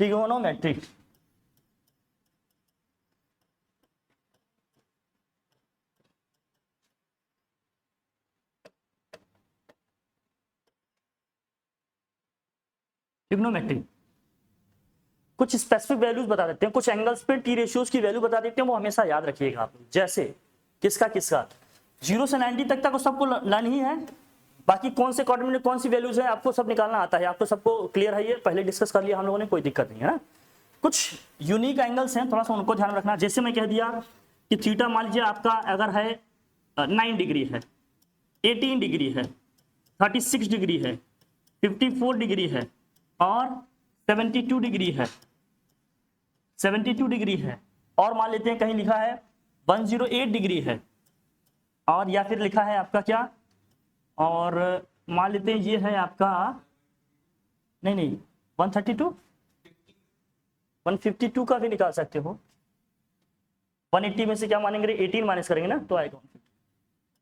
Trigonometry. Trigonometry कुछ specific values बता देते हैं, कुछ एंगल्स पे टी रेशियोज की वैल्यू बता देते हैं, वो हमेशा याद रखिएगा आप। जैसे किसका 0 से 90 तक तो सबको लर्न ही है, बाकी कौन से क्वाड्रेंट में कौन सी वैल्यूज है आपको सब निकालना आता है, आपको सबको क्लियर है, ये पहले डिस्कस कर लिया हम लोगों ने, कोई दिक्कत नहीं है ना। कुछ यूनिक एंगल्स हैं, थोड़ा सा उनको ध्यान रखना। जैसे मैं कह दिया कि थीटा मान लीजिए आपका अगर है 9 डिग्री है, 18 डिग्री है, 36 डिग्री है, 54 डिग्री है और 72 डिग्री है, 72 डिग्री है, और मान लेते हैं कहीं लिखा है 108 डिग्री है, और या फिर लिखा है आपका क्या, और मान लेते हैं ये है आपका नहीं 132, 152 का भी निकाल सकते हो। 180 में से क्या मानेंगे, 18 माइनस करेंगे ना तो आएगा 150।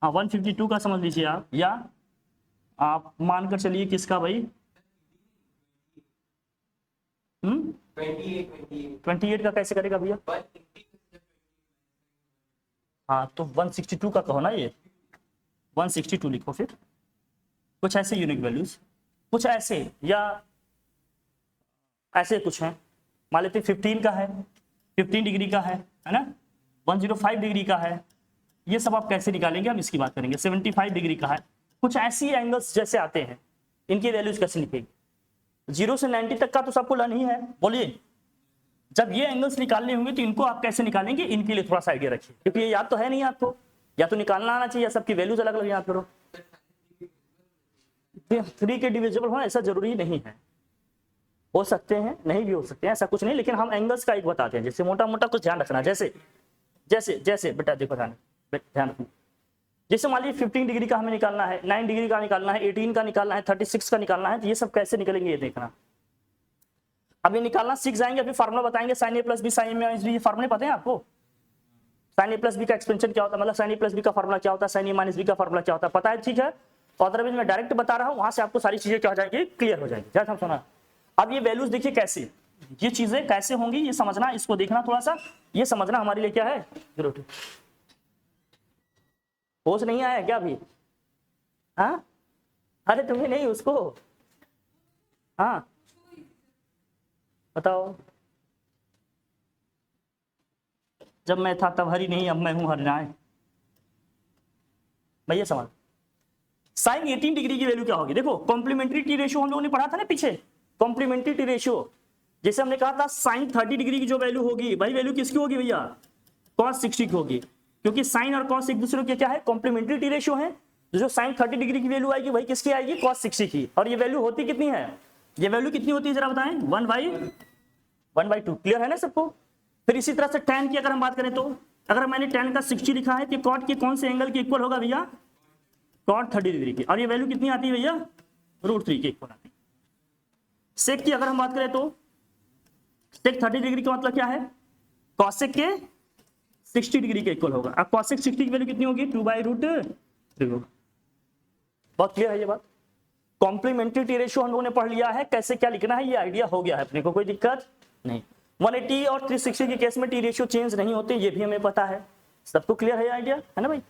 हाँ 152 का समझ लीजिए आप, या आप मानकर चलिए किसका भाई 28 का कैसे करेगा भैया। हाँ तो 162 का कहो ना, ये 162 लिखो। फिर कुछ ऐसे यूनिक वैल्यूज, कुछ ऐसे या ऐसे कुछ हैं, मान लेते 15 का है, 15 डिग्री का है ना, 105 डिग्री का है, ये सब आप कैसे निकालेंगे हम इसकी बात करेंगे। 75 डिग्री का है, कुछ ऐसी एंगल्स जैसे आते हैं, इनकी वैल्यूज कैसे लिखेंगे। 0 से 90 तक का तो सबको लर्न ही है, बोलिए जब ये एंगल्स निकालने होंगे तो इनको आप कैसे निकालेंगे, इनके लिए थोड़ा सा आइडिया रखिए, क्योंकि ये याद तो है नहीं आपको, या तो निकालना आना चाहिए, सबकी वैल्यूज अलग अलग याद करो। 3 के डिविजिबल होना ऐसा जरूरी नहीं है, हो सकते हैं नहीं भी हो सकते हैं, ऐसा कुछ नहीं, लेकिन हम एंगल्स का एक बताते हैं, जैसे मोटा मोटा कुछ ध्यान रखना। जैसे जैसे जैसे बेटा देखो ध्यान रखना, जैसे मान लीजिए 15 डिग्री का हमें निकालना है, 9 डिग्री का निकालना है, 18 का निकालना है, 36 का निकालना है, तो ये सब कैसे निकलेंगे ये देखना। अब ये निकालना सीख जाएंगे, अभी फार्मूला बताएंगे, sign A plus B sign A minus B, ये फार्मूले पता है आपको। साइन ए प्लस बी का एक्सपेंशन क्या होता है, मतलब साइन ए प्लस बी का फार्मूला क्या होता है, साइन ए माइनस बी का फार्मूला क्या होता है, पता है, ठीक है। तो अदरवाइज मैं डायरेक्ट बता रहा हूँ, वहां से आपको सारी चीजें क्या हो जाएंगी, क्लियर हो जाएंगी। क्या सुना। अब ये वैल्यूज देखिए कैसे, ये चीजें कैसे होंगी ये समझना, इसको देखना थोड़ा सा, ये समझना हमारे लिए क्या है जरूरी। होश नहीं आया क्या अभी। हाँ अरे तुम्हें नहीं उसको, हाँ बताओ। जब मैं था तब हरी नहीं, अब मैं हूं हरिनाए। भैया समझ, साइन 18 डिग्री की वैल्यू क्या होगी, देखो कॉम्प्लीमेंट्री टी रेशियो हम लोगों ने पढ़ा था ना पीछे, कॉम्प्लीमेंट्री टी रेशियो। जैसे हमने कहा था साइन 30 डिग्री की जो वैल्यू होगी, भाई वैल्यू किसकी होगी भैया, कॉस 60 की होगी, क्योंकि साइन और कॉस एक दूसरे के क्या है, कॉम्प्लीमेंट्री टी रेशियो है। जो साइन 30 डिग्री की वैल्यू आएगी वही किसकी आएगी, कॉस 60 की। और ये वैल्यू होती कितनी है, ये वैल्यू कितनी होती है जरा बताएं, 1/2। क्लियर है ना सबको। फिर इसी तरह से tan की अगर हम बात करें तो, अगर मैंने tan का 60 लिखा है तो कॉट के कौन से एंगल के इक्वल होगा भैया, कॉट 30 डिग्री की। और ये वैल्यू कितनी आती है भैया, √3 के इक्वल आती है। सेक की अगर हम बात करें तो सेक 30 डिग्री का मतलब क्या है, कॉसेक के 60 डिग्री के इक्वल होगा। अब कॉसेक 60 की वैल्यू कितनी होगी, 2/√3। बहुत क्लियर है ये बात। कॉम्प्लीमेंट्री टी रेशियो हम लोगों ने पढ़ लिया है, कैसे क्या लिखना है ये आइडिया हो गया है अपने को, कोई दिक्कत नहीं। 180 और 360 के केस में टी रेशियो चेंज नहीं होते, ये भी हमें पता है, सबको क्लियर है आइडिया, है ना भाई।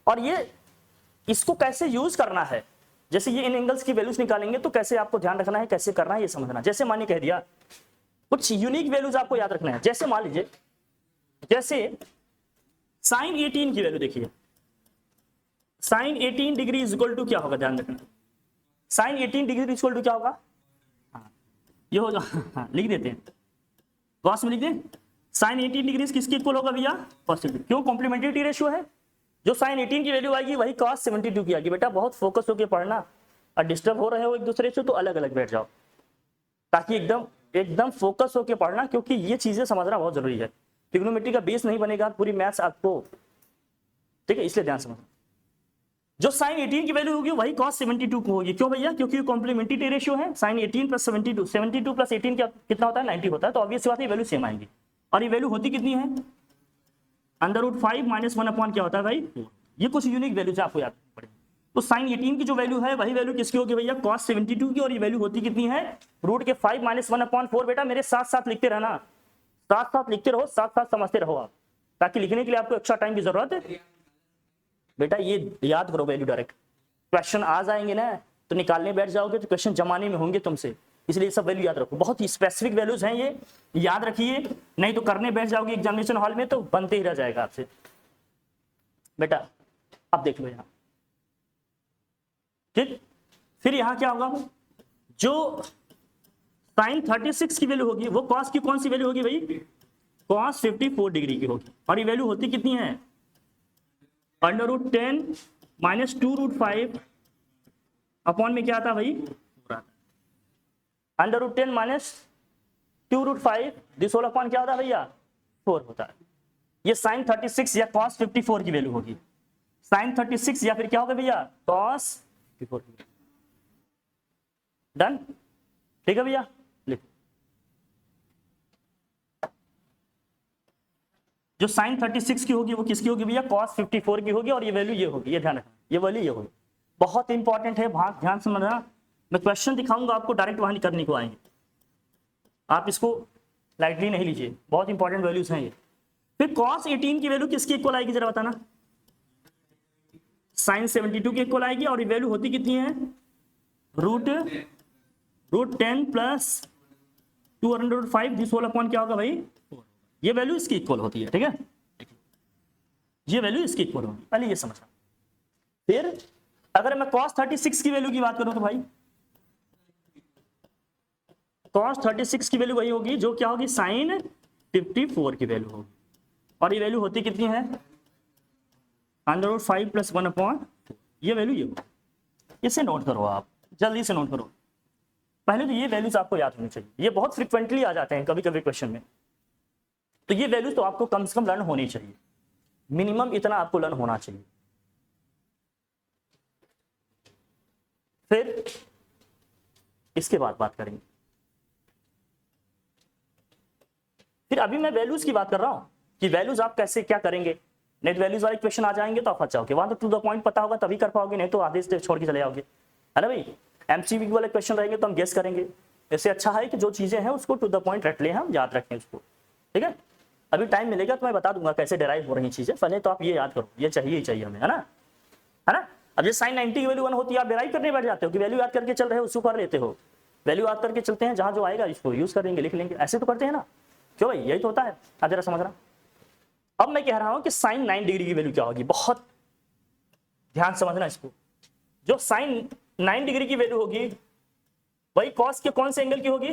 और ये इसको कैसे यूज करना है, जैसे ये इन एंगल्स की वैल्यूज निकालेंगे तो कैसे आपको ध्यान रखना है, कैसे करना है ये समझना। जैसे मानिए कह दिया कुछ यूनिक वैल्यूज आपको याद रखना है, जैसे मान लीजिए जैसे साइन 18 की वैल्यू देखिए, sine 18 degree is equal to क्या होगा, ध्यान रखना, sine 18 degree is equal to क्या होगा, हाँ ये होगा, हाँ लिख देते हैं, कॉस में लिख दें, साइन 18 डिग्री किसके इक्वल होगा भैया, कॉस 70। क्यों, कॉम्प्लीमेंट्री टी रेशियो है, जो साइन 18 की वैल्यू आएगी वही कॉस 72 की आएगी। बेटा बहुत फोकस होकर पढ़ना, और डिस्टर्ब हो रहे हो एक दूसरे से तो अलग अलग बैठ जाओ, ताकि एकदम फोकस होकर पढ़ना, क्योंकि ये चीजें समझना बहुत जरूरी है। ट्रिग्नोमेट्री का बेस नहीं बनेगा पूरी मैथ्स आपको, ठीक है, इसलिए ध्यान समझना। जो साइन 18 की वैल्यू होगी वही कॉस 72 को होगी। क्यों भैया, क्योंकि कॉम्प्लीमेंट्री टी रेशियो है, साइन 18 प्लस 72, 72 प्लस 18 कितना होता है, 90 होता है, तो ऑब्वियस बात है वैल्यू सेम आएगी। और ये वैल्यू होती कितनी है, √5 - 1 अपॉन क्या होता है भाई, ये कुछ यूनिक वैल्यूज आपको याद पड़ेगी। तो साइन 18 की जो वैल्यू है वही वैल्यू किसकी होगी भैया, cos 72 की, और ये वैल्यू होती कितनी है, रूट के 5 - 1/4। बेटा मेरे साथ साथ लिखते रहना, साथ साथ लिखते रहो, साथ साथ समझते रहो आप, ताकि लिखने के लिए आपको एक्स्ट्रा टाइम की जरूरत है। बेटा ये याद करो वैल्यू, डायरेक्ट क्वेश्चन आ जाएंगे ना तो निकालने बैठ जाओगे तो क्वेश्चन जमाने में होंगे तुमसे, इसलिए सब वैल्यू याद रखो। बहुत ही स्पेसिफिक वैल्यूज हैं ये, याद रखिए, नहीं तो करने बैठ जाओगे एग्जामिनेशन हॉल में तो बनते ही रह जाएगा आपसे। बेटा अब देख लो यहाँ, ठीक। फिर यहाँ क्या होगा, जो साइन 36 की वैल्यू होगी वो कॉस की कौन सी वैल्यू होगी भाई, कॉस 54 डिग्री की होगी, और ये वैल्यू होती कितनी है, √10 - 2√5 अपॉन में क्या आता भाई, √10 - 2√5 दिस होल अपॉन क्या होता है भैया, 4 होता है। ये साइन 36 या कॉस 54 की वैल्यू होगी, साइन 36 या फिर क्या होगा भैया, कॉस 54। डन, ठीक है भैया, लिखो। जो साइन 36 की होगी वो किसकी होगी भैया, cos 54 की होगी, और ये वैल्यू ये होगी, ये ध्यान रखना, ये वैल्यू ये होगी। बहुत इंपॉर्टेंट है, भाग ध्यान से समझना, मैं क्वेश्चन दिखाऊंगा आपको, डायरेक्ट वहां करने को आएंगे, आप इसको लाइटली नहीं लीजिए, बहुत इंपॉर्टेंट वैल्यूज हैं ये। फिर cos 18 की वैल्यू किसकी इक्वल आएगी जरा बताना, साइन 72 की इक्वल आएगी, और ये वैल्यू होती कितनी है, √10 + 2/5 दिस होल अपॉन क्या होगा भाई, ये वैल्यू इसकी इक्वल होती है, ठीक है, ये वैल्यू इसकी इक्वल होगी, पहले ये समझना। फिर अगर मैं cos 36 की वैल्यू की बात करूं तो भाई cos 36 की वैल्यू वही होगी जो क्या होगी, साइन 54 की वैल्यू होगी, और ये वैल्यू होती कितनी है, √5 + 1/4, ये वैल्यू ये होगी। इसे नोट करो आप, जल्दी से नोट करो। पहले तो ये वैल्यूज आपको याद होनी चाहिए, ये बहुत फ्रिक्वेंटली आ जाते हैं कभी कभी क्वेश्चन में, तो ये वैल्यूज तो आपको कम से कम लर्न होनी चाहिए, मिनिमम इतना आपको लर्न होना चाहिए। फिर इसके बाद बात करेंगे, फिर अभी मैं वैल्यूज की बात कर रहा हूं कि वैल्यूज आप कैसे क्या करेंगे, नेट वैल्यूज वाले क्वेश्चन आ जाएंगे तो आप फंस जाओगे, वहां तो टू द पॉइंट पता होगा तभी कर पाओगे, नहीं तो आधे से छोड़ के चले जाओगे, है ना भाई। एमसीक्यू वाले क्वेश्चन रहेंगे तो हम गेस करेंगे, इससे अच्छा है कि जो चीजें हैं उसको टू द पॉइंट रट ले, हम याद रखें उसको, ठीक है। अभी टाइम मिलेगा तो मैं बता दूंगा कैसे डिराइव हो रही चीजें, पहले तो आप ये याद करो, ये चाहिए ही चाहिए हमें, है ना, है ना। अब ये साइन 90 की वैल्यू 1 होती है, आप डिराइव करने बैठ जाते हो कि वैल्यू याद करके चल रहे हो, उसको कर लेते हो, वैल्यू याद करके चलते हैं, जहां जो आएगा इसको यूज करेंगे, लिख लेंगे, ऐसे तो करते हैं ना, क्यों भाई, यही तो होता है। अब जरा समझना, अब मैं कह रहा हूं कि साइन 9 डिग्री की वैल्यू क्या होगी, बहुत ध्यान समझना इसको। जो साइन 9 डिग्री की वैल्यू होगी वही कॉस के कौन से एंगल की होगी,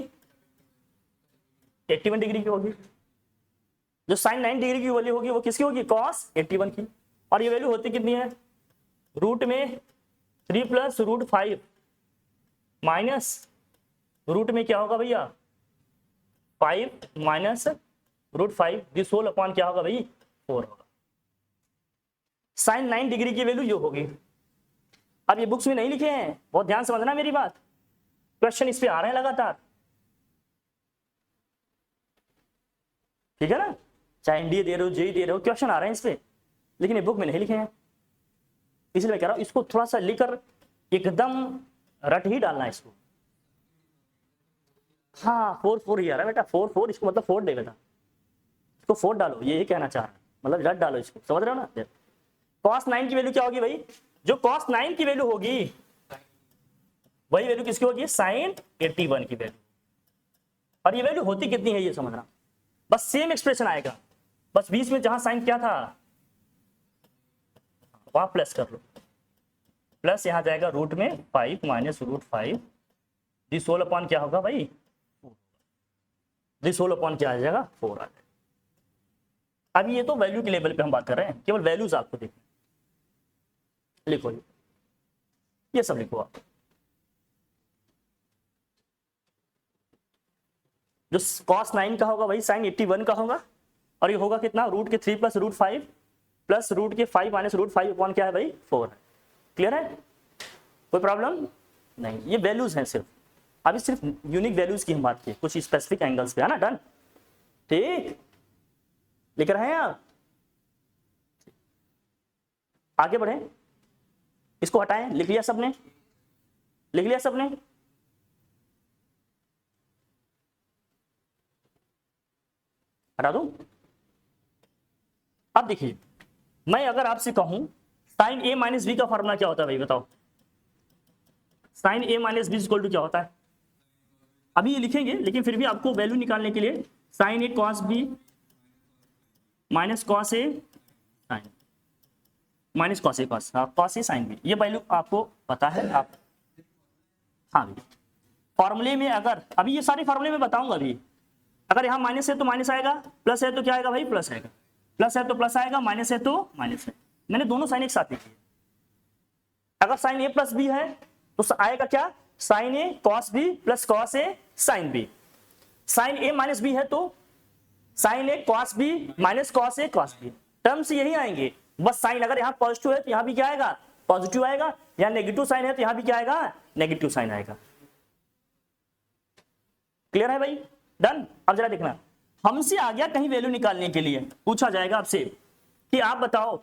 81 डिग्री की होगी। जो साइन 9 डिग्री की वैल्यू होगी वो किसकी होगी, कॉस 81 की, और ये वैल्यू होती कितनी है, रूट में 3 + √5 माइनस रूट में क्या होगा भैया, 5 - √5 दिस होल अपॉन क्या होगा भाई, 4 होगा। साइन 9 डिग्री की वैल्यू ये होगी। अब ये बुक्स में नहीं लिखे हैं, बहुत ध्यान से समझना मेरी बात, क्वेश्चन इस पे आ रहे हैं लगातार, ठीक है ना, चाहे एनडीए दे रहे हो, जेई दे रहे हो, क्वेश्चन आ रहे हैं इस पे, लेकिन ये बुक में नहीं लिखे हैं, इसलिए मैं कह रहा हूं इसको थोड़ा सा लिखकर एकदम रट ही डालना है इसको। हाँ 4 ही आ रहा है बेटा, 4 इसको मतलब 4 दे बेटा, इसको 4 डालो, ये कहना चाह रहा है, मतलब रट डालो इसको, समझ रहे हो ना। cos 9 की वैल्यू क्या होगी भाई, जो cos 9 की वैल्यू होगी वही वैल्यू किसकी होगी, साइन 81 की वैल्यू, और ये वैल्यू होती कितनी है ये समझना, बस सेम एक्सप्रेशन आएगा, बस बीच में जहां साइन क्या था वहां प्लस कर लो, प्लस यहां जाएगा रूट में 5 - √5 दिस होल अपॉन क्या होगा भाई, दिस होल अपॉन क्या आ जाएगा, 4 आ जाएगा। अभी ये तो वैल्यू के लेवल पे हम बात कर रहे हैं, केवल वैल्यूज आपको देखना, लिखो ये सब लिखो आप। जो cos 9 का होगा वही साइन 81 का होगा, और ये होगा कितना, रूट के 3 + √5 प्लस रूट के 5 - √5 अपॉन क्या है भाई, 4 है। क्लियर है, कोई प्रॉब्लम नहीं, ये वैल्यूज हैं सिर्फ, अभी सिर्फ यूनिक वैल्यूज की हम बात की, कुछ स्पेसिफिक एंगल्स पे, है ना, डन, ठीक, लिख रहे हैं आप, आगे बढ़े। इसको हटाएं, लिख लिया सबने, लिख लिया सबने। हटा दूं? अब देखिए, मैं अगर आपसे कहूं साइन ए माइनस बी का फॉर्मूला क्या होता है भाई बताओ, sine A minus B equal to क्या होता है? अभी ये लिखेंगे लेकिन फिर भी आपको वैल्यू निकालने के लिए sign A cos B minus cos A sign minus cos A cos, हाँ कॉस ए साइन बी, ये वैल्यू आपको पता है आप। हाँ भाई फॉर्मूले में अगर अभी ये सारे फॉर्मूले में बताऊंगा अभी, अगर यहाँ माइनस है तो माइनस आएगा, प्लस है तो क्या आएगा भाई प्लस आएगा, प्लस है तो प्लस आएगा, माइनस है तो माइनस है। मैंने दोनों साइन एक साथ लिखी है। अगर साइन ए प्लस बी है तो आएगा क्या, sign A cos B plus cos A sine B. Sign A minus B है तो sign A cos B minus cos A cos B, terms यही आएंगे, बस साइन अगर यहाँ पॉजिटिव है तो यहाँ भी क्या आएगा पॉजिटिव आएगा, यहाँ नेगेटिव साइन है तो यहाँ भी क्या आएगा नेगेटिव साइन आएगा। क्लियर है भाई? डन। अब जरा देखना, हमसे आ गया कहीं वैल्यू निकालने के लिए, पूछा जाएगा आपसे कि आप बताओ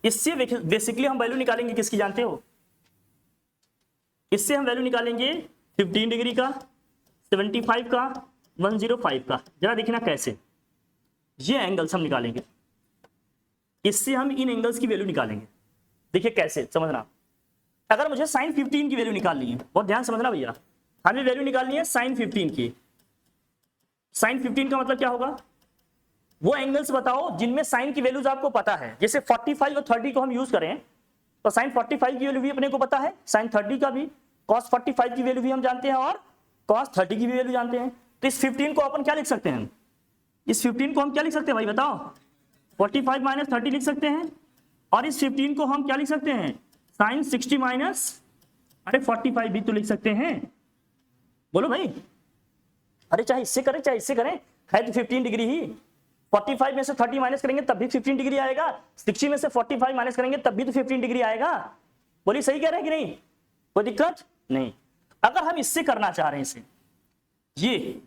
इससे बेसिकली हम वैल्यू निकालेंगे किसकी जानते हो? इससे हम वैल्यू निकालेंगे 15 डिग्री का, 75 का, 105 का। जरा देखना कैसे, ये एंगल्स हम निकालेंगे, इससे हम इन एंगल्स की वैल्यू निकालेंगे। देखिए कैसे समझना, अगर मुझे साइन 15 की वैल्यू निकालनी है, बहुत ध्यान समझना भैया, हमें वैल्यू निकालनी है साइन 15 की। साइन 15 का मतलब क्या होगा, वो एंगल्स बताओ जिनमें साइन की वैल्यूज आपको पता है। जैसे 45 और 30 को हम यूज करें तो साइन 45 की वैल्यू भी अपने को पता है, साइन 30 का भी, कॉस 45 की वैल्यू भी हम जानते हैं और कॉस 30 की भी वैल्यू जानते हैं। तो इस 15 को अपन क्या लिख सकते हैं, इस 15 को हम क्या लिख सकते हैं भाई बताओ, 45 माइनस 30 लिख सकते हैं, और इस 15 को हम क्या लिख सकते हैं, साइन 60 माइनस 45 भी तो लिख सकते हैं। बोलो भाई, अरे चाहे इससे करें चाहे इससे करें, है तो 15 डिग्री ही। 45 में से 30 माइनस करेंगे तब भी 15 डिग्री आएगा, 60 में से 45 माइनस करेंगे तब भी तो 15 डिग्री आएगा। बोलिए सही कह रहे हैं कि नहीं, कोई दिक्कत नहीं। अगर हम इससे करना चाह रहे हैं इसे, ये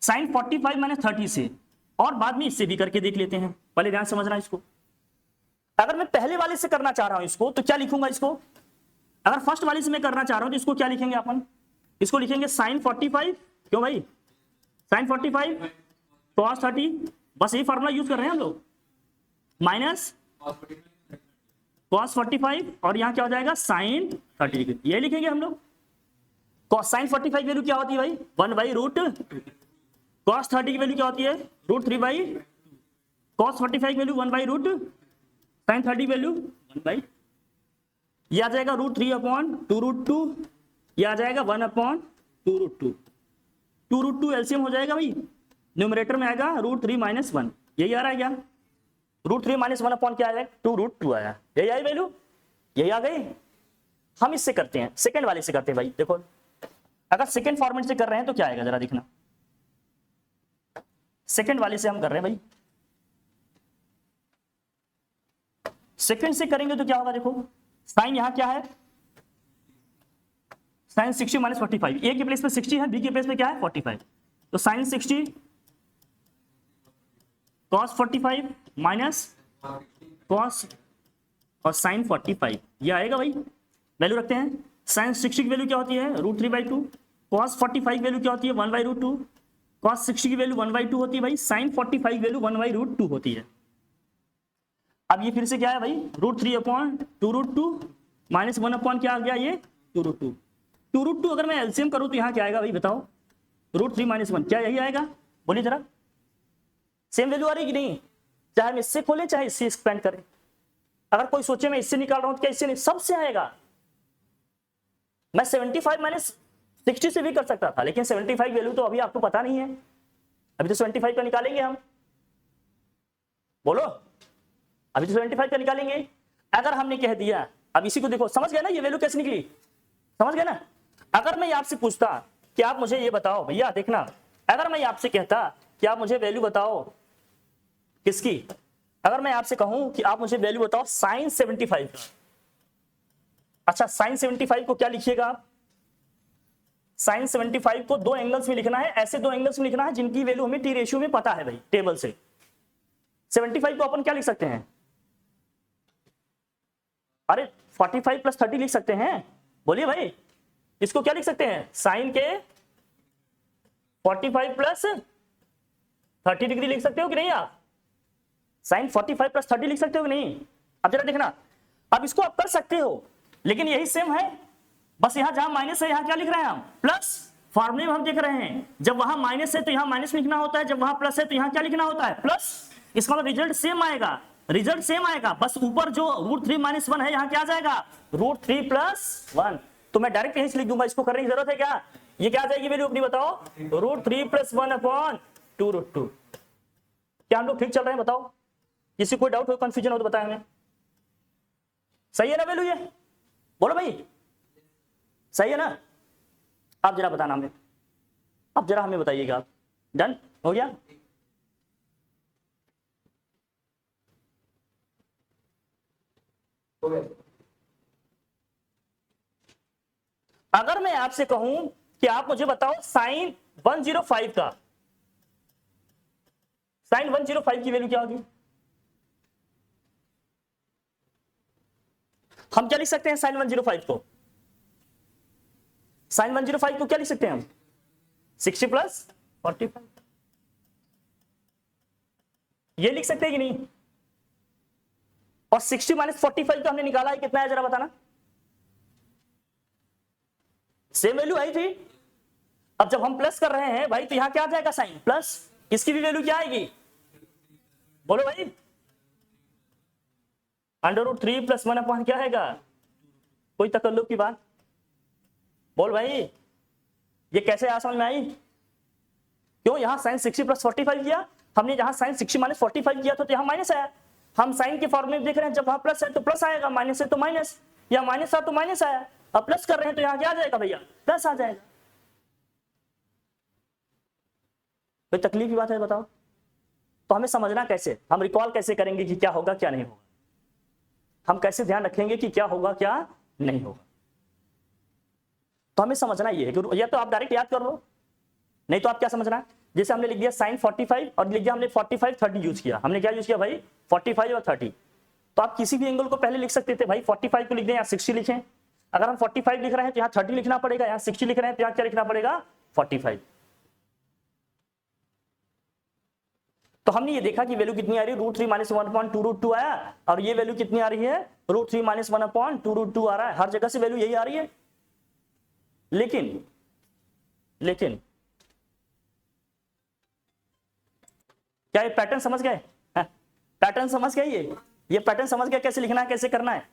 साइन 45 माइनस 30 से, और बाद में इससे भी करके देख लेते हैं, पहले ध्यान समझना इसको। अगर मैं पहले वाले से करना चाह रहा हूं इसको तो क्या लिखूंगा इसको, अगर फर्स्ट वाले से मैं करना चाह रहा हूं तो इसको क्या लिखेंगे अपन, इसको लिखेंगे साइन 45, क्यों भाई साइन 45 कॉस 30, बस यही फॉर्मूला यूज कर रहे हैं हम लोग, माइनस कॉस 45 और यहां क्या हो जाएगा साइन 30 डिग्री, ये लिखेंगे हम लोग। कॉस साइन 45 वैल्यू क्या होती है भाई 1/√, कॉस 30 की वैल्यू क्या होती है √3/, कॉस 45 वैल्यू 1/√, साइन 30 वैल्यू 1/, ये आ जाएगा √3/2√2, ये आ जाएगा 1/2√2, 2√2 एलसीएम हो जाएगा भाई, न्यूमरेटर में आएगा √3 - 1, यही आ रहा है क्या, √3 - 1 अपॉन क्या आया 2√2 आया, यही आई वैल्यू, यही आ गई। हम इससे करते हैं, सेकंड वाले से करते हैं भाई। देखो अगर सेकंड फॉर्मेट से कर रहे हैं तो क्या आएगा जरा देखना, सेकंड वाले से हम कर रहे हैं भाई, सेकंड से करेंगे तो क्या होगा, देखो साइन यहां क्या है, साइन 60 माइनस 45, ए के प्लेस पे 60 है, बी के प्लेस पे क्या है 45, तो साइन 60 कॉस 45 माइनस कॉस और साइन 45, ये आएगा भाई। वैल्यू रखते हैं, साइन 60 की वैल्यू क्या होती है √3/2, कॉस 45 वैल्यू क्या होती है 1/√2, कॉस 60 की वैल्यू 1/2 होती है भाई, साइन 45 वैल्यू 1/√2 होती है। अब ये फिर से क्या है भाई √3/2√2 माइनस 1 अपॉन क्या आ गया ये 2√2, 2√2 अगर मैं एलसीएम करूं तो यहाँ क्या आएगा भाई बताओ, √3 - 1, क्या यही आएगा, बोलिए जरा, सेम वैल्यू आ रही कि नहीं, चाहे हम इससे खोलें चाहे इससे एक्सपेंड करें। अगर कोई सोचे मैं इससे निकाल रहा हूं तो क्या इससे नहीं, सबसे आएगा। मैं 75 माइनस 60 से भी कर सकता था, लेकिन 75 वैल्यू तो अभी आपको पता नहीं है, अभी तो 75 का निकालेंगे हम, बोलो अभी तो 75 का निकालेंगे। अगर हमने कह दिया, अब इसी को देखो, समझ गए ना ये वैल्यू कैसे निकली, समझ गए ना। अगर मैं आपसे पूछता कि आप मुझे ये बताओ भैया, देखना अगर मैं आपसे कहता कि आप मुझे वैल्यू बताओ किसकी, अगर मैं आपसे कहूं कि आप मुझे वैल्यू बताओ साइन 75 का, अच्छा साइन 75 को क्या लिखिएगा आप, साइन 75 को दो एंगल्स में लिखना है, ऐसे दो एंगल्स में लिखना है जिनकी वैल्यू हमें टी रेशियो में पता है भाई टेबल से। 75 को अपन क्या लिख सकते हैं, अरे 45 प्लस 30 लिख सकते हैं? बोलिए भाई, इसको क्या लिख सकते हैं? साइन के 45 प्लस 30 डिग्री लिख सकते हो कि नहीं आप? साइन 45 प्लस 30 लिख सकते हो कि नहीं? अब जरा देखना, अब इसको आप कर सकते हो, लेकिन यही सेम है, बस यहां जहां माइनस है यहां क्या लिख रहे हैं हम? प्लस। फॉर्मूले में हम देख रहे हैं, जब वहां माइनस है तो यहां माइनस लिखना होता है, जब वहां प्लस है तो यहां क्या लिखना होता है? प्लस। इसका मतलब रिजल्ट सेम आएगा, रिजल्ट सेम आएगा, बस ऊपर जो √3 - 1 है यहां क्या आ जाएगा? √3 + 1। तो मैं डायरेक्ट यहीं से लिख दूंगा, इसको करने की जरूरत है क्या? ये क्या आ जाएगी वैल्यू अपनी बताओ? √3 + 1/2√2। क्या हम लोग ठीक चल रहे हैं बताओ? किसी कोई डाउट हो, कंफ्यूजन हो तो बताएं हमें। सही है ना वैल्यू? ये बोलो भाई, सही है ना? आप जरा बताना हमें, अब जरा हमें बताइएगा। डन हो गया? हो गया। अगर मैं आपसे कहूं कि आप मुझे बताओ साइन 105 का, साइन 105 की वैल्यू क्या होगी? हम क्या लिख सकते हैं साइन 105 को? साइन 105 को क्या लिख सकते हैं हम? 60 + 45 ये लिख सकते हैं कि नहीं? और 60 - 45 का हमने निकाला है कितना है जरा बताना? सेम वैल्यू आई थी। अब जब हम प्लस कर रहे हैं भाई तो यहां क्या आ जाएगा? Sine plus. इसकी भी वैल्यू क्या आएगी? बोलो भाई, √3 + 1 क्या आएगा? कोई तकल्लुफ की बात? बोल भाई, ये कैसे आ समझ में आई? क्यों यहां साइन 60 + 45 किया हमने, जहां साइन 60 - 45 किया था तो यहां माइनस आया। हम साइन के फॉर्मूले में देख रहे हैं, जब वहां प्लस है तो प्लस आएगा, माइनस है तो माइनस, या माइनस है तो माइनस आया। अब प्लस कर रहे हैं तो यहां क्या आ जाएगा भैया? प्लस आ जाएगा। कोई तकलीफ की बात है बताओ? तो हमें समझना कैसे, हम रिकॉल कैसे करेंगे कि क्या होगा क्या नहीं होगा? हम कैसे ध्यान रखेंगे कि क्या होगा क्या नहीं होगा? तो हमें समझना ये है कि या तो आप डायरेक्ट याद कर लो, नहीं तो आप क्या समझना, जैसे हमने लिख दिया साइन 45 और लिख दिया हमने 45 30 यूज किया। हमने क्या यूज किया भाई? 45 और 30। तो आप किसी भी एंगल को पहले लिख सकते थे भाई, 45 को लिख दें या 60 लिखें। अगर हम 45 लिख रहे हैं तो यहाँ 30 लिखना पड़ेगा, यहाँ 60 लिख रहे हैं तो यहाँ क्या लिखना पड़ेगा? 45। तो हमने ये देखा कि वैल्यू कितनी आ रही है? √3 - 1/2√2 आया, और ये वैल्यू कितनी आ रही है? √3 - 1/2√2 आ रहा है। हर जगह से वैल्यू यही आ रही है। लेकिन क्या ये पैटर्न समझ गए? पैटर्न समझ गए? ये पैटर्न समझ गए कैसे लिखना है, कैसे करना है?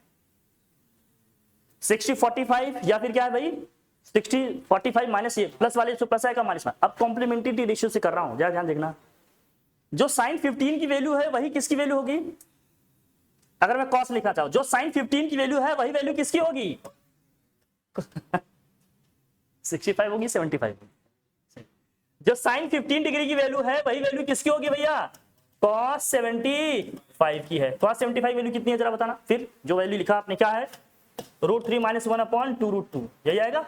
60 45 या फिर क्या है भाई? 60 45 माइनस ये प्लस वाले जो प्लस आएगा माइनस में। अब कॉम्प्लीमेंट्री रेशियो से कर रहा हूं, जरा ध्यान देखना। जो साइन 15 की वैल्यू है वही किसकी वैल्यू होगी? अगर मैं कॉस लिखना चाहूं, जो साइन 15 की वैल्यू है वही वैल्यू किसकी होगी? 65 होगी, 75 होगी। जो साइन 15 डिग्री की वैल्यू है वही वैल्यू किसकी होगी भैया? cos 75 की है। cos 75 वैल्यू कितनी है जरा बताना। फिर जो वैल्यू लिखा आपने क्या है? √3 - 1/2√2 यही आएगा।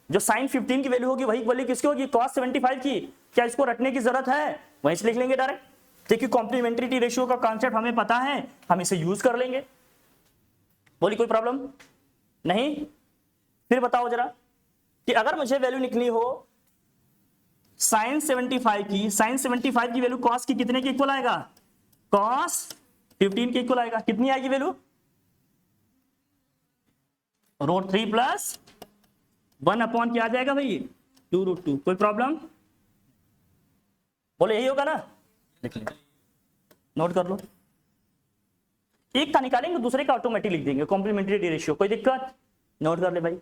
जो साइन 15 की वैल्यू होगी वही वैल्यू किसकी होगी? cos 75 की। क्या इसको रटने की जरूरत है? वहीं से लिख लेंगे डायरेक्ट। देखिए कॉम्प्लीमेंट्री रेशियो का कॉन्सेप्ट हमें पता है, हम इसे यूज कर लेंगे। बोली कोई प्रॉब्लम नहीं? फिर बताओ जरा कि अगर मुझे वैल्यू निकली हो साइन 75 की, साइन 75 की वैल्यू कॉस की कितने के इक्वल आएगा? cos 15 के इक्वल आएगा। कितनी आएगी वैल्यू? √3 + 1 क्या आ जाएगा भाई? 2√2। कोई प्रॉब्लम? बोले यही होगा ना? लिख लीजिए, नोट कर लो। एक का निकालेंगे दूसरे का ऑटोमेटिक लिख देंगे, कॉम्प्लीमेंट्री रेशियो। कोई दिक्कत? नोट कर ले भाई,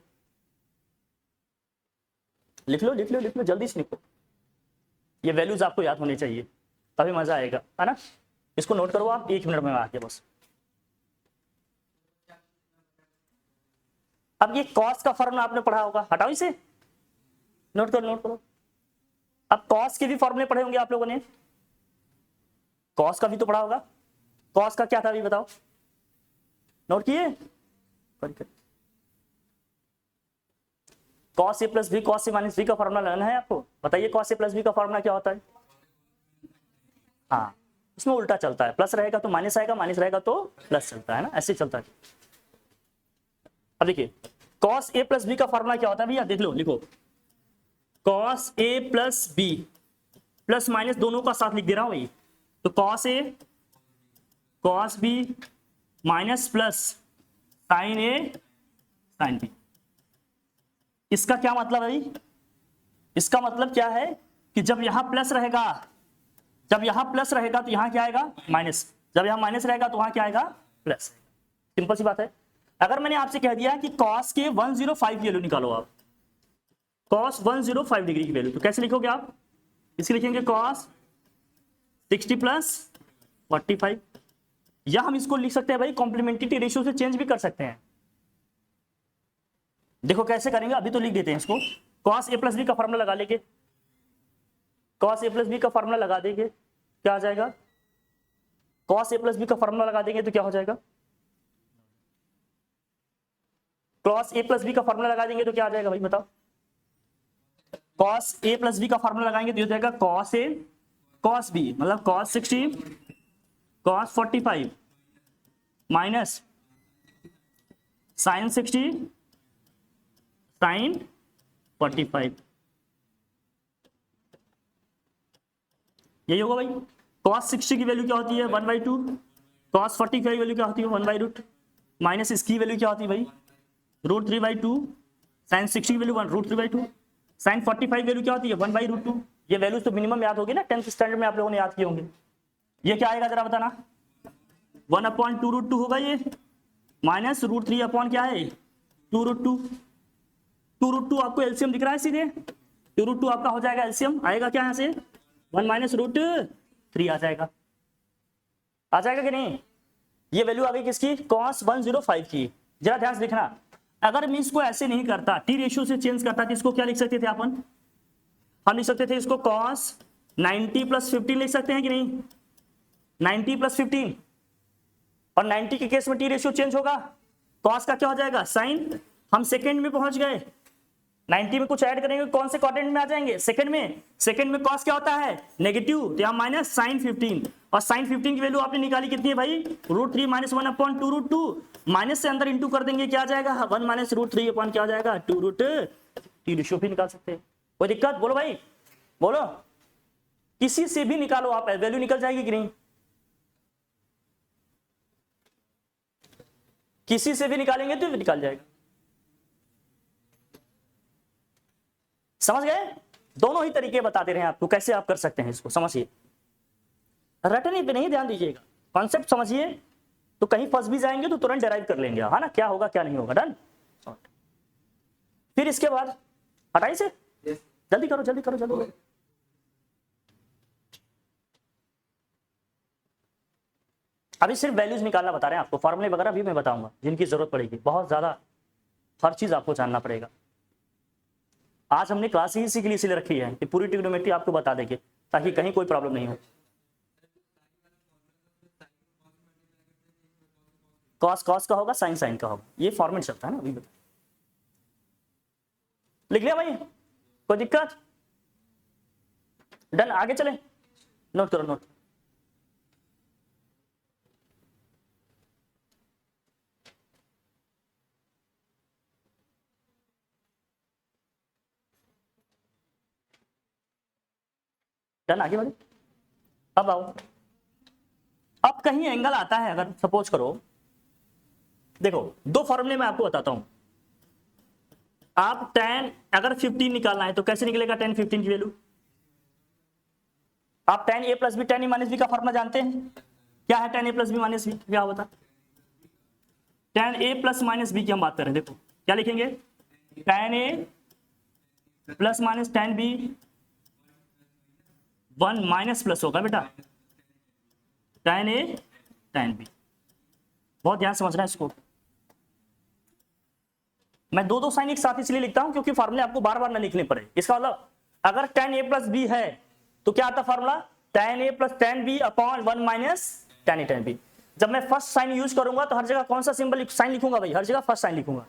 लिख लो लिख लो लिख लो, जल्दी से लिखो। ये वैल्यूज आपको याद होने चाहिए, तभी मजा आएगा, है ना? इसको नोट करो आप 1 मिनट में आके बस। अब ये कॉस का फॉर्मूला आपने पढ़ा होगा, हटाओ इसे, नोट करो नोट करो। अब कॉस के भी फॉर्मूले पढ़े होंगे आप लोगों ने, कॉस का भी तो पढ़ा होगा। कॉस का क्या था अभी बताओ, नोट किए? Cos A plus B, cos A minus B का फॉर्मूला लगाना है आपको। बताइए कॉस ए प्लस बी का फॉर्मूला क्या होता है? हाँ, उसमें उल्टा चलता है, प्लस रहेगा तो माइनस आएगा, माइनस रहेगा तो प्लस चलता है ना, ऐसे चलता है। अब देखिए cos a प्लस बी का फॉर्मूला क्या होता है भैया, देख लो, लिखो cos a plus B, plus minus दोनों का साथ लिख दे रहा हूं भाई, तो cos a cos b minus plus sin a sin b। इसका क्या मतलब है भाई, इसका मतलब क्या है कि जब यहां प्लस रहेगा, जब यहां प्लस रहेगा तो यहां क्या आएगा माइनस, जब यहां माइनस रहेगा तो वहां क्या आएगा प्लस। सिंपल सी बात है। अगर मैंने आपसे कह दिया कि cos के 105 वैल्यू निकालो आप, cos 105 डिग्री की वैल्यू, तो कैसे लिखोगे आप, इसके लिखेंगे cos 60 प्लस 45, या हम इसको लिख सकते हैं भाई कॉम्प्लीमेंट्री रेशियो से चेंज भी कर सकते हैं। देखो कैसे करेंगे, अभी तो लिख देते हैं इसको, cos a प्लस बी का फॉर्मूला लगा लेंगे, cos a प्लस बी का फॉर्मूला लगा देंगे, क्या आ जाएगा, cos a प्लस बी का फॉर्मूला लगा देंगे तो क्या हो जाएगा, cos a प्लस बी का फॉर्मूला लगा देंगे तो क्या आ जाएगा भाई बताओ, cos a प्लस बी का फॉर्मूला लगाएंगे तो हो जाएगा cos a cos b, मतलब cos 60 cos 45 minus sin 60 sin 45, यही होगा भाई। cos 60 की वैल्यू क्या होती है 1/2, cos 45 की वैल्यू क्या होती है 1/√, माइनस इसकी वैल्यू क्या होती है भाई √3/2, sin 60 की वैल्यू √3/2, sin 45 वैल्यू क्या होती है 1/√2। ये वैल्यूज तो मिनिमम याद होगी ना, 10th स्टैंडर्ड में आप लोगों ने याद किए होंगे। ये क्या आएगा जरा बताना, 1/2√2 होगा ये, माइनस √3 अपॉन क्या है 2√2, 2√2 आपको एलसीएम दिख रहा है सीधे, 2√2 आपका हो जाएगा एलसीएम, आएगा क्या यहाँ से 1 माइनस √3 आ जाएगा, आ जाएगा कि नहीं। ये वैल्यू आ गई किसकी, cos 105 की। जरा ध्यान से देखना, अगर मैं इसको ऐसे नहीं करता, टी रेशियो से चेंज करता, तो इसको क्या लिख सकते थे अपन, हम लिख सकते थे इसको cos 90 प्लस 15 लिख सकते हैं कि नहीं, 90 प्लस 15, और 90 के केस में टी रेशियो चेंज होगा, cos का क्या हो जाएगा sin, हम सेकेंड में पहुंच गए, 90 में कुछ ऐड करेंगे कौन से क्वाड्रेंट में आ जाएंगे, सेकंड में, सेकंड में cos क्या होता है नेगेटिव, तो यहाँ माइनस sin 15, और sin 15 की वैल्यू आपने निकाली कितनी है भाई √3 माइनस 1/2√2, माइनस से अंदर इंटू कर देंगे क्या आ जाएगा 1 माइनस √3 अपॉन क्या आ जाएगा 2√, टी रेशियो भी निकाल सकते हैं, कोई दिक्कत, बोलो भाई बोलो, किसी से भी निकालो आप, वैल्यू निकल जाएगी कि नहीं, किसी से भी निकालेंगे तो निकाल जाएगा। समझ गए, दोनों ही तरीके बता दे रहे हैं आपको कैसे आप कर सकते हैं इसको, समझिए, रटने पे नहीं ध्यान दीजिएगा, कॉन्सेप्ट समझिए, तो कहीं फंस भी जाएंगे तो तुरंत डेराइव कर लेंगे, है ना, क्या होगा क्या नहीं होगा, डन। फिर इसके बाद हटाई से जल्दी करो जल्दी करो जल्दी करो। अभी सिर्फ वैल्यूज निकालना बता रहे हैं आपको, फॉर्मूले वगैरह भी मैं बताऊंगा जिनकी जरूरत पड़ेगी, बहुत ज्यादा हर चीज आपको जानना पड़ेगा। आज हमने क्लास ही इसी के लिए इसलिए रखी है कि पूरी ट्रिग्नोमेट्री आपको बता देंगे ताकि कहीं कोई प्रॉब्लम नहीं हो। कॉस कॉस का होगा, साइन साइन का होगा, ये फॉर्मेट चलता है ना, अभी बता लिख लिया भाई, कोई दिक्कत, डन, आगे चले, नोट करो नोट। डन, आगे बढ़े, अब आओ, अब कहीं एंगल आता है, अगर सपोज करो, देखो दो फॉर्मूले मैं आपको बताता हूं, आप tan अगर 15 निकालना है तो कैसे निकलेगा tan 15 की वैल्यू, आप tan a plus B tan a minus B का फॉर्मूला जानते हैं, क्या है tan a plus B minus B, क्या होता tan a plus minus B की हम बात कर रहे हैं, देखो क्या लिखेंगे tan a plus minus tan b 1 minus plus होगा बेटा tan a tan b, बहुत ध्यान समझना है इसको, मैं दो दो साइन एक साथ इसलिए लिखता हूं क्योंकि फॉर्मूले आपको बार बार ना लिखने पड़े। इसका मतलब अगर tan a प्लस बी है तो क्या आता formula tan a plus tan b upon 1 minus tan a tan b। जब मैं फर्स्ट साइन यूज करूंगा तो हर जगह कौन सा सिंबल साइन लिखूंगा भाई, हर जगह फर्स्ट साइन लिखूंगा।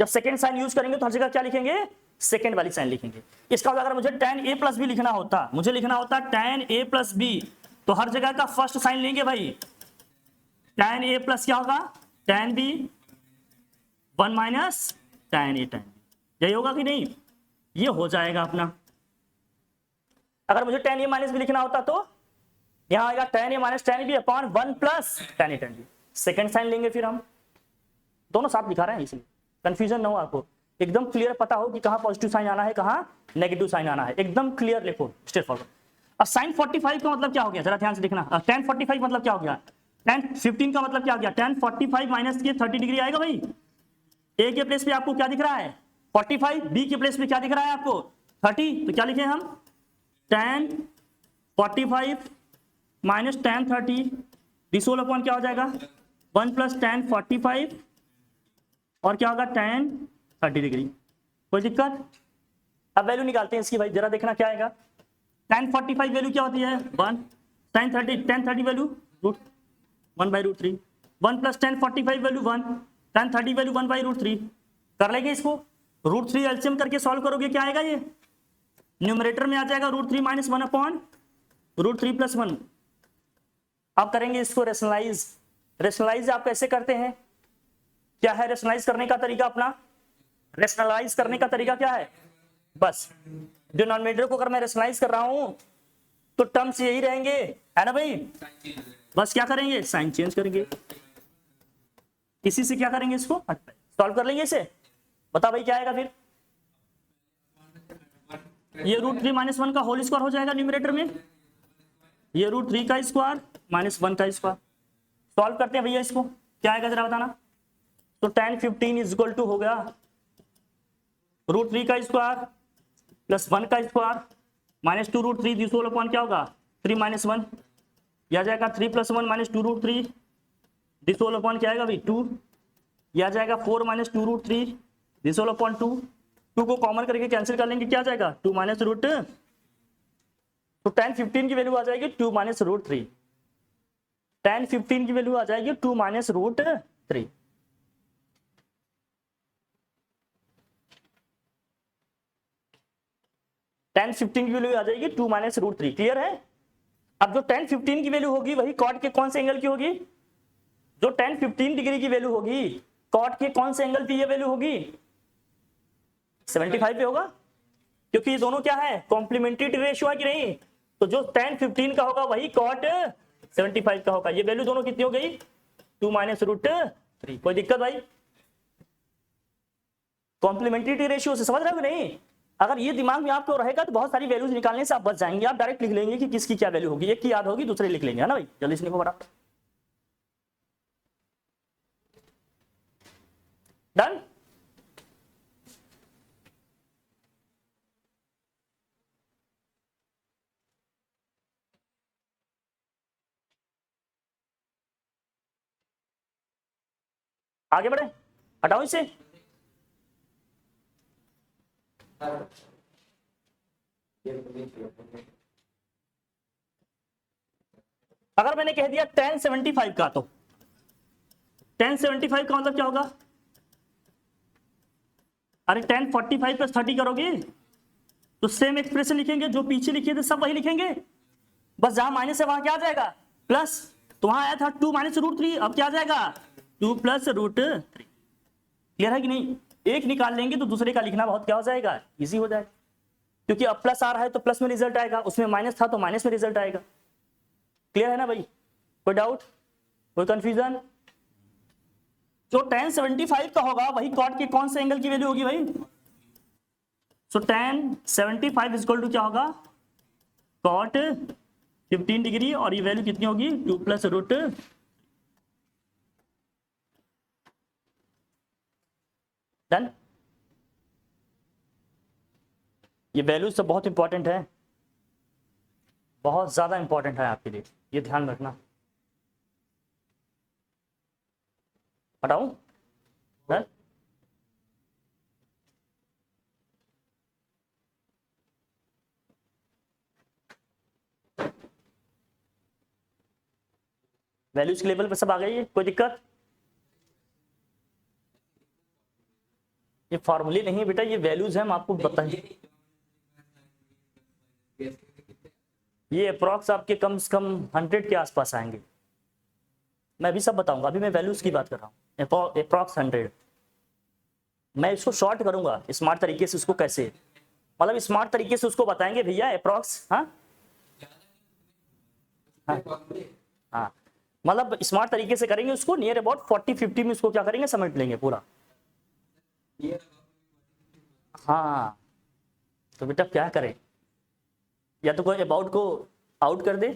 जब सेकंड साइन यूज करेंगे तो हर जगह क्या लिखेंगे, सेकंड वाली साइन लिखेंगे। इसका मतलब अगर मुझे tan a प्लस बी लिखना होता, मुझे लिखना होता tan a प्लस बी, तो हर जगह का फर्स्ट साइन लेंगे भाई, tan a प्लस क्या होगा tan b 1 minus tan A tan B, यही होगा कि नहीं? ये हो जाएगा अपना। अगर मुझे tan A माइनस भी लिखना होता तो यहां आएगा tan A minus tan B upon 1 plus tan A tan B। Second sine लेंगे फिर हम, दोनों साथ दिखा रहे हैं इसलिए कंफ्यूजन ना हो आपको, एकदम क्लियर पता हो कि कहां पॉजिटिव साइन आना है कहां नेगेटिव साइन आना है, एकदम क्लियर लिखो स्ट्रेट फॉरवर्ड। अब साइन 45 का मतलब क्या हो गया, जरा ध्यान से देखना। tan 45 मतलब क्या हो गया, tan 15 का मतलब क्या हो गया, tan 45 माइनस के 30 डिग्री आएगा भाई। ए के प्लेस पे आपको क्या दिख रहा है 45, बी के प्लेस पे क्या दिख रहा है आपको 30, तो क्या लिखे हम tan 45 minus tan 30, this whole upon क्या हो जाएगा 1 प्लस tan 45 और क्या होगा tan 30 डिग्री। कोई दिक्कत? अब वैल्यू निकालते हैं इसकी भाई, जरा देखना क्या आएगा। tan 45 वैल्यू क्या होती है 1, tan 30 value root 1/√3, 1 plus tan 45 value 1, tan 30 value 1/√3। कर लेंगे इसको, √3 एलसीएम करके सॉल्व करोगे क्या आएगा, ये न्यूमरेटर में आ जाएगा √3 माइनस 1 अपॉन √3 प्लस 1। अब करेंगे इसको रेशनलाइज। रेशनलाइज आप कैसे करते हैं, क्या है रेशनलाइज करने का तरीका अपना, रेशनलाइज करने का तरीका क्या है, बस डिनोमिनेटर को अगर मैं रेशनलाइज कर रहा हूं तो टर्म्स यही रहेंगे, है ना भाई, बस क्या करेंगे साइन चेंज करेंगे, इसी से क्या करेंगे इसको सॉल्व कर लेंगे इसे। बता भाई क्या आएगा फिर, ये √3 माइनस 1 का होल स्क्वायर हो जाएगा न्यूमरेटर में, ये √3 का स्क्वायर माइनस 1 का स्क्वायर। सॉल्व करते हैं भैया इसको, क्या आएगा जरा बताना। तो tan 15 इज इक्वल टू हो गया √3 का स्क्वायर प्लस 1 का square minus 2√3, this whole upon क्या होगा 3 माइनस 1, यह आ जाएगा 3 plus 1 minus 2√3, this whole upon क्या आएगा भाई 2, यह आ जाएगा 4 माइनस 2√3, दिस होल अपॉन 2, 2 को कॉमन करके कैंसिल कर लेंगे क्या आ जाएगा 2 माइनस √, तो tan 15 की वैल्यू आ जाएगी 2 माइनस √3, tan 15 की वैल्यू आ जाएगी 2 माइनस √3। tan 15 की वैल्यू आ जाएगी 2 माइनस √3, क्लियर है। अब जो tan 15 की वैल्यू होगी वही कॉट के कौन से एंगल की होगी, जो tan 15 डिग्री की वैल्यू होगी कॉट के कौन से एंगल की ये वैल्यू होगी 75 पे होगा, क्योंकि ये दोनों क्या है कॉम्प्लीमेंट्री रेशियो है कि नहीं, तो जो tan 15 का होगा वही कॉट 75 का होगा। ये वैल्यू दोनों कितनी हो गई 2 माइनस √3। कोई दिक्कत भाई, कॉम्प्लीमेंट्री रेशियो से समझ रहे हो नहीं। अगर ये दिमाग में आपको रहेगा तो बहुत सारी वैल्यूज निकालने से आप बच जाएंगे, आप डायरेक्ट लिख लेंगे कि किसकी क्या वैल्यू होगी, एक की याद होगी दूसरे लिख लेंगे, है ना भाई। जल्दी से लिखो बराबर, डन। आगे बढ़े, हटाओ इसे। अगर मैंने कह दिया tan 75 का, तो tan 75 का मतलब क्या होगा, अरे tan 45 प्लस 30 करोगे तो सेम एक्सप्रेशन लिखेंगे, जो पीछे लिखे थे सब वही लिखेंगे, बस जहां माइनस है वहां क्या आ जाएगा प्लस, तो वहां आया था 2 माइनस √3, अब क्या आ जाएगा 2 प्लस √3। क्लियर है कि नहीं, एक निकाल लेंगे तो दूसरे का लिखना बहुत क्या हो जाएगा इजी हो जाएगा, क्योंकि अब प्लस आ रहा है तो प्लस में रिजल्ट आएगा, उसमें माइनस था तो माइनस में रिजल्ट आएगा। क्लियर है ना भाई, कोई डाउट कोई कंफ्यूजन। जो tan 75 का होगा वही कॉट के कौन से एंगल की वैल्यू होगी भाई, सो tan 75 इज इक्वल टू क्या होगा कॉट 15 डिग्री, और ये वैल्यू कितनी होगी 2 प्लस √, डन। ये वैल्यूज सब बहुत इंपॉर्टेंट है, बहुत ज्यादा इंपॉर्टेंट है आपके लिए, ये ध्यान रखना। हटाऊं, डन। वैल्यूज के लेवल पे सब आ गई है, कोई दिक्कत। ये फॉर्मूले नहीं है बेटा, ये वैल्यूज है, हम आपको बताएंगे। ये अप्रॉक्स आपके कम से कम 100 के आसपास आएंगे, मैं अभी सब बताऊंगा, अभी मैं वैल्यूज की बात कर रहा हूँ, अप्रॉक्स 100। मैं इसको शॉर्ट करूंगा स्मार्ट तरीके से, उसको कैसे, मतलब स्मार्ट तरीके से उसको बताएंगे भैया अप्रॉक्स। हाँ हाँ हाँ, मतलब स्मार्ट तरीके से करेंगे उसको, नियर अबाउट 40-50 में उसको क्या करेंगे, समेट लेंगे पूरा। हाँ तो बेटा क्या करें, या तो कोई अबाउट को आउट कर दे,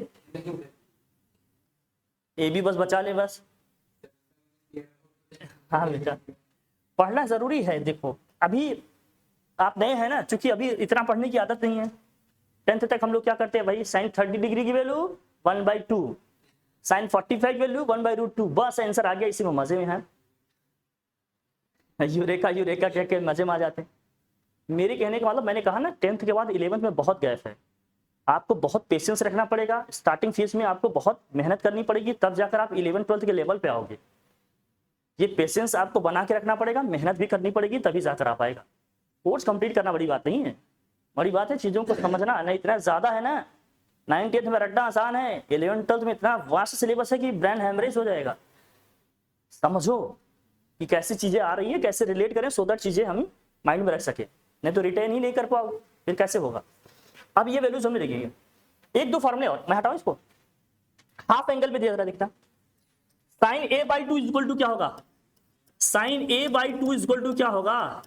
ए भी बस बचा ले बस। हाँ बेटा पढ़ना जरूरी है। देखो अभी आप नए हैं ना, चूंकि अभी इतना पढ़ने की आदत नहीं है। 10th तक हम लोग क्या करते हैं भाई, साइन 30 डिग्री की वैल्यू 1/2, साइन 45 वैल्यू 1/√2, बस आंसर आ गया, इसी में मजे में है। यूरेका यूरेका कह के मजे में आ जाते हैं। मेरे कहने का मतलब, मैंने कहा ना 10th के बाद 11th में बहुत गैप है, आपको बहुत पेशेंस रखना पड़ेगा, स्टार्टिंग फेज में आपको बहुत मेहनत करनी पड़ेगी, तब जाकर आप 11th-12th के लेवल पे आओगे। ये पेशेंस आपको बना के रखना पड़ेगा, मेहनत भी करनी पड़ेगी, तभी जाकर आ पाएगा। कोर्स कंप्लीट करना बड़ी बात नहीं है, बड़ी बात है चीज़ों को समझना। नहीं इतना ज़्यादा है ना, 9th-10th में रट्टा आसान है, 11th-12th में इतना वास्ट सिलेबस है कि ब्रेन हैमरेज हो जाएगा। समझो कि कैसी चीज़ें आ रही हैं, कैसे रिलेट करें, सो दैट चीज़ें हम माइंड में रख सके, नहीं तो रिटेन ही नहीं कर पाओ, फिर कैसे होगा। अब ये वैल्यूज हमें देखेंगे, एक दो फॉर्मूले और, मैं हटाऊं इसको, हाफ एंगल पे दिया रहा दिखता, साइन a/2 इक्वल टू क्या होगा, साइन a/2 इक्वल टू क्या होगा,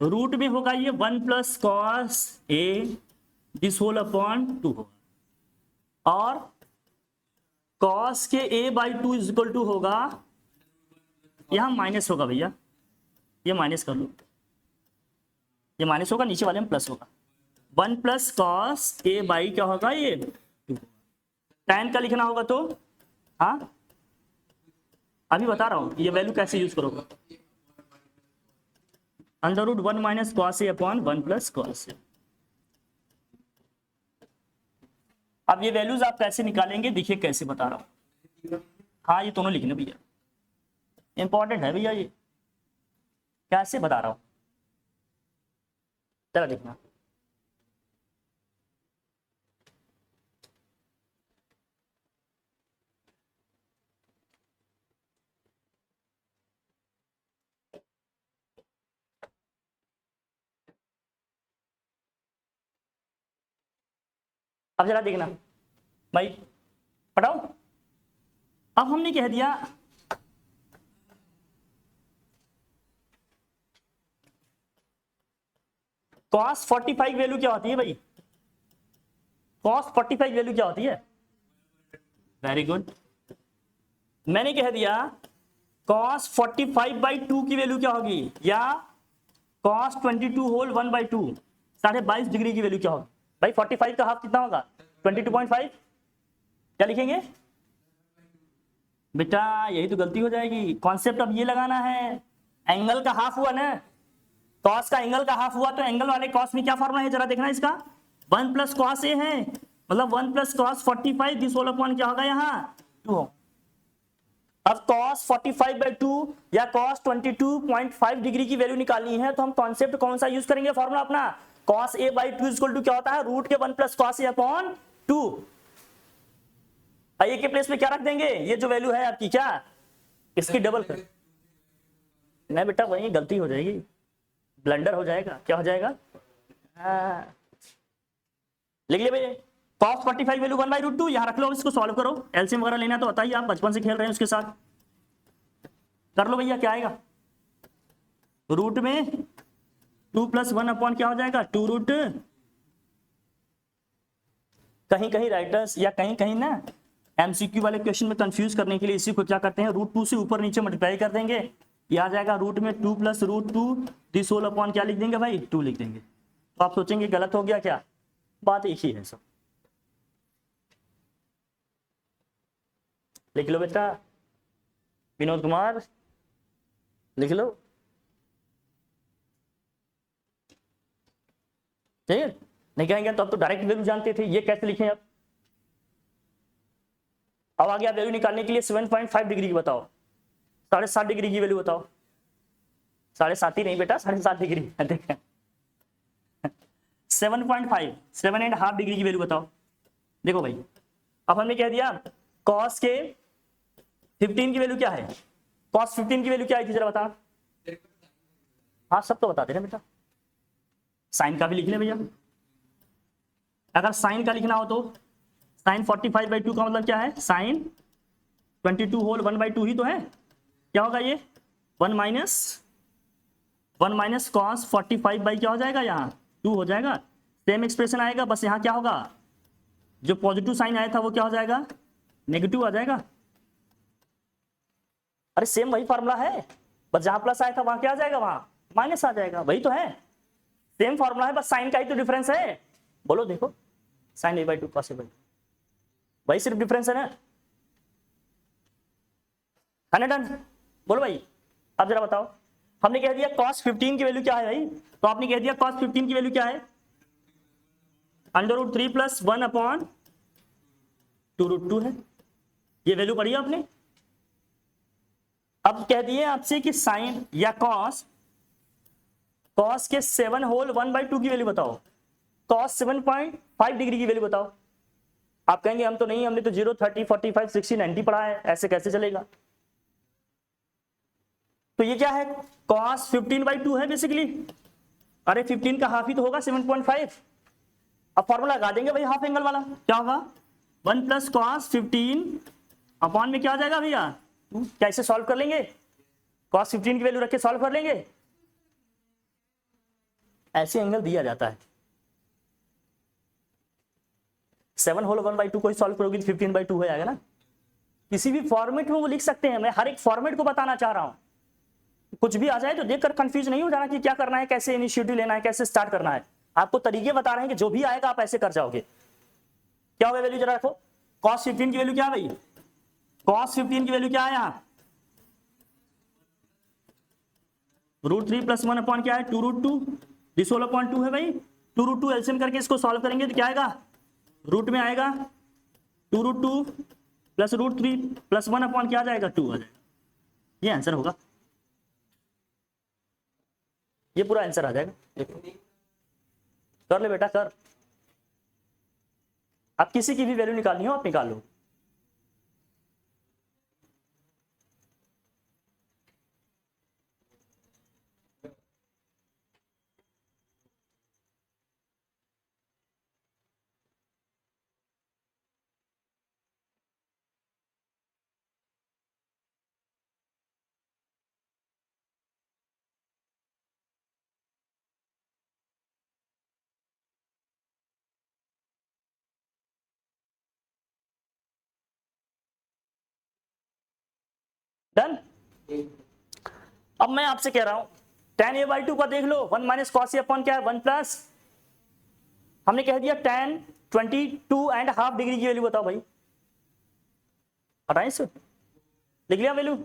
रूट में होगा ये 1 + cos a this whole upon 2 होगा, और cos के a/2 इक्वल टू होगा, यहां माइनस होगा भैया, ये माइनस कर लो, ये माइनस होगा, नीचे वाले में प्लस होगा, 1 + cos a/ क्या होगा ये 2, tan का लिखना होगा तो, हाँ अभी बता रहा हूं ये वैल्यू कैसे यूज करोगे, √1 - cos a upon 1 + cos a। अब ये वैल्यूज आप कैसे निकालेंगे, देखिए कैसे बता रहा हूं। हाँ ये दोनों लिखना भैया, इंपॉर्टेंट है भैया, ये कैसे बता रहा हूं, चलो देखना। अब जरा देखना भाई, पढ़ाओ। अब हमने कह दिया cos 45 वैल्यू क्या होती है भाई, cos 45 वैल्यू क्या होती है, वेरी गुड। मैंने कह दिया cos 45/2 की वैल्यू क्या होगी, या cos 22 होल 1/2, 22.5 डिग्री की वैल्यू क्या होगी भाई, 45 का हाफ कितना होगा 22.5, क्या लिखेंगे बेटा, यही तो गलती हो जाएगी। कॉन्सेप्ट अब ये लगाना है, एंगल का हाफ हुआ ना, कॉस का एंगल का हाफ हुआ, तो एंगल वाले कॉस में क्या फॉर्मूला है जरा देखना इसका, 1 + cos a है, मतलब 1 + cos 45 दिस होल अपॉन क्या होगा यहाँ 2। अब cos 45/2 या cos 22.5 डिग्री की वैल्यू निकालनी है, तो हम कॉन्सेप्ट कौन सा यूज करेंगे, फॉर्मूला अपना cos a/2 इक्वल टू क्या होता है, रूट के 1 + cos a अपॉन 2। ए के प्लेस में क्या रख देंगे, ये जो वैल्यू है आपकी क्या, इसकी डबल कर, नहीं बेटा वही गलती हो जाएगी, ब्लंडर हो जाएगा, क्या हो जाएगा, लिख लिया भैया cos 45 वैल्यू 1/√2, यहां रख लो, इसको सॉल्व करो, एलसीएम वगैरह लेना तो बताइए, आप बचपन से खेल रहे हैं उसके साथ, कर लो भैया, क्या आएगा, रूट में 2 + 1 अपॉन क्या हो जाएगा 2√, कहीं कहीं राइटर्स या कहीं कहीं ना एमसीक्यू वाले क्वेश्चन में कंफ्यूज करने के लिए इसी को क्या करते हैं, √2 से ऊपर नीचे मल्टीप्लाई कर देंगे, ये आ जाएगा रूट में 2 + √2 दिस होल अपॉन क्या लिख देंगे भाई 2 लिख देंगे। तो आप सोचेंगे गलत हो गया क्या, बात एक ही है सब, लिख लो बेटा, विनोद कुमार लिख लो, ठीक है, नहीं कहेंगे तो अब तो डायरेक्ट वैल्यू जानते थे, ये कैसे लिखें अब आ गया वैल्यू निकालने के लिए 7.5 डिग्री की बताओ, 7.5 डिग्री की वैल्यू बताओ, 7.5 ही नहीं बेटा 7.5 डिग्री देखें 7.5 7.5 डिग्री की वैल्यू बताओ। देखो भाई अब हमने कह दिया cos के 15 की वैल्यू क्या है, cos 15 की वैल्यू क्या है जरा बता, हाँ सब तो बता दे रहे बेटा, साइन का भी लिख ले भैया। अगर साइन का लिखना हो तो साइन 45/2 का मतलब क्या है, साइन 22 होल 1/2 ही तो है। क्या होगा ये 1 माइनस कॉस 45 बाई क्या हो जाएगा, यहाँ 2 हो जाएगा। सेम एक्सप्रेशन आएगा, बस यहाँ क्या होगा, जो पॉजिटिव साइन आया था वो क्या हो जाएगा, नेगेटिव आ जाएगा। अरे सेम वही फॉर्मूला है, बस जहां प्लस आया था वहां क्या आ जाएगा, वहां माइनस आ जाएगा, वही तो है, सेम फॉर्मूला है, बस साइन का ही तो डिफरेंस है। बोलो देखो, साइन a/2 कॉस a/2, वही सिर्फ डिफरेंस है ना। डन, बोलो भाई। अब जरा बताओ, हमने कह दिया cos 15 की वैल्यू क्या है भाई, तो आपने कह दिया cos 15 की वैल्यू क्या है, √3 + 1/√2 है, ये वैल्यू पढ़ी आपने। अब कह दिए आपसे कि साइन या cos के 7 होल 1/2 की वैल्यू बताओ, cos 7.5 डिग्री की वैल्यू बताओ। आप कहेंगे हम तो नहीं, हमने तो 0, 30, 45, 60, 90 पढ़ा है, ऐसे कैसे चलेगा। तो ये क्या है, cos 15/2 है बेसिकली। अरे 15 का हाफ ही तो होगा 7.5। अब फॉर्मूला लगा देंगे भाई हाफ एंगल वाला, क्या होगा 1 + cos 15 अपॉन में क्या आ जाएगा भैया, कैसे सॉल्व कर लेंगे, cos 15 की वैल्यू रख के सॉल्व कर लेंगे, ऐसे एंगल दिया जाता है। 7 होल 1/2 को ही सॉल्व करोगे तो 15/2 हो जाएगा ना। किसी भी फॉर्मेट में वो लिख सकते हैं, मैं हर एक फॉर्मेट को बताना चाह रहा हूं, कुछ भी आ जाए तो देखकर कंफ्यूज नहीं हो जाना कि क्या करना है, कैसे इनिशिएटिव लेना है, कैसे स्टार्ट करना है। आपको तरीके बता रहे हैं कि जो भी आएगा आप ऐसे कर जाओगे। क्या होगा वैल्यू जरा रखो, cos 15 की वैल्यू क्या है भाई, cos 15 की वैल्यू क्या है यहाँ, √3 + 1 अपॉन क्या है 2√2, दिस होल अपॉन 2 है भाई, 2√2 एलसीएम करके इसको सॉल्व करेंगे तो क्या आएगा, रूट में आएगा 2√2 + √3 + 1 अपॉन क्या आ जाएगा 2 आ जाएगा, ये आंसर होगा, ये पूरा आंसर आ जाएगा। देखो कर ले बेटा कर, आप किसी की भी वैल्यू निकालनी हो आप निकाल लो। डन। अब मैं आपसे कह रहा हूं tan a/2 का देख लो, 1 - cos a अपॉन क्या है 1 प्लस, हमने कह दिया tan 22.5 डिग्री की वैल्यू बताओ भाई, हटाएं इसे, लिख लिया वैल्यू।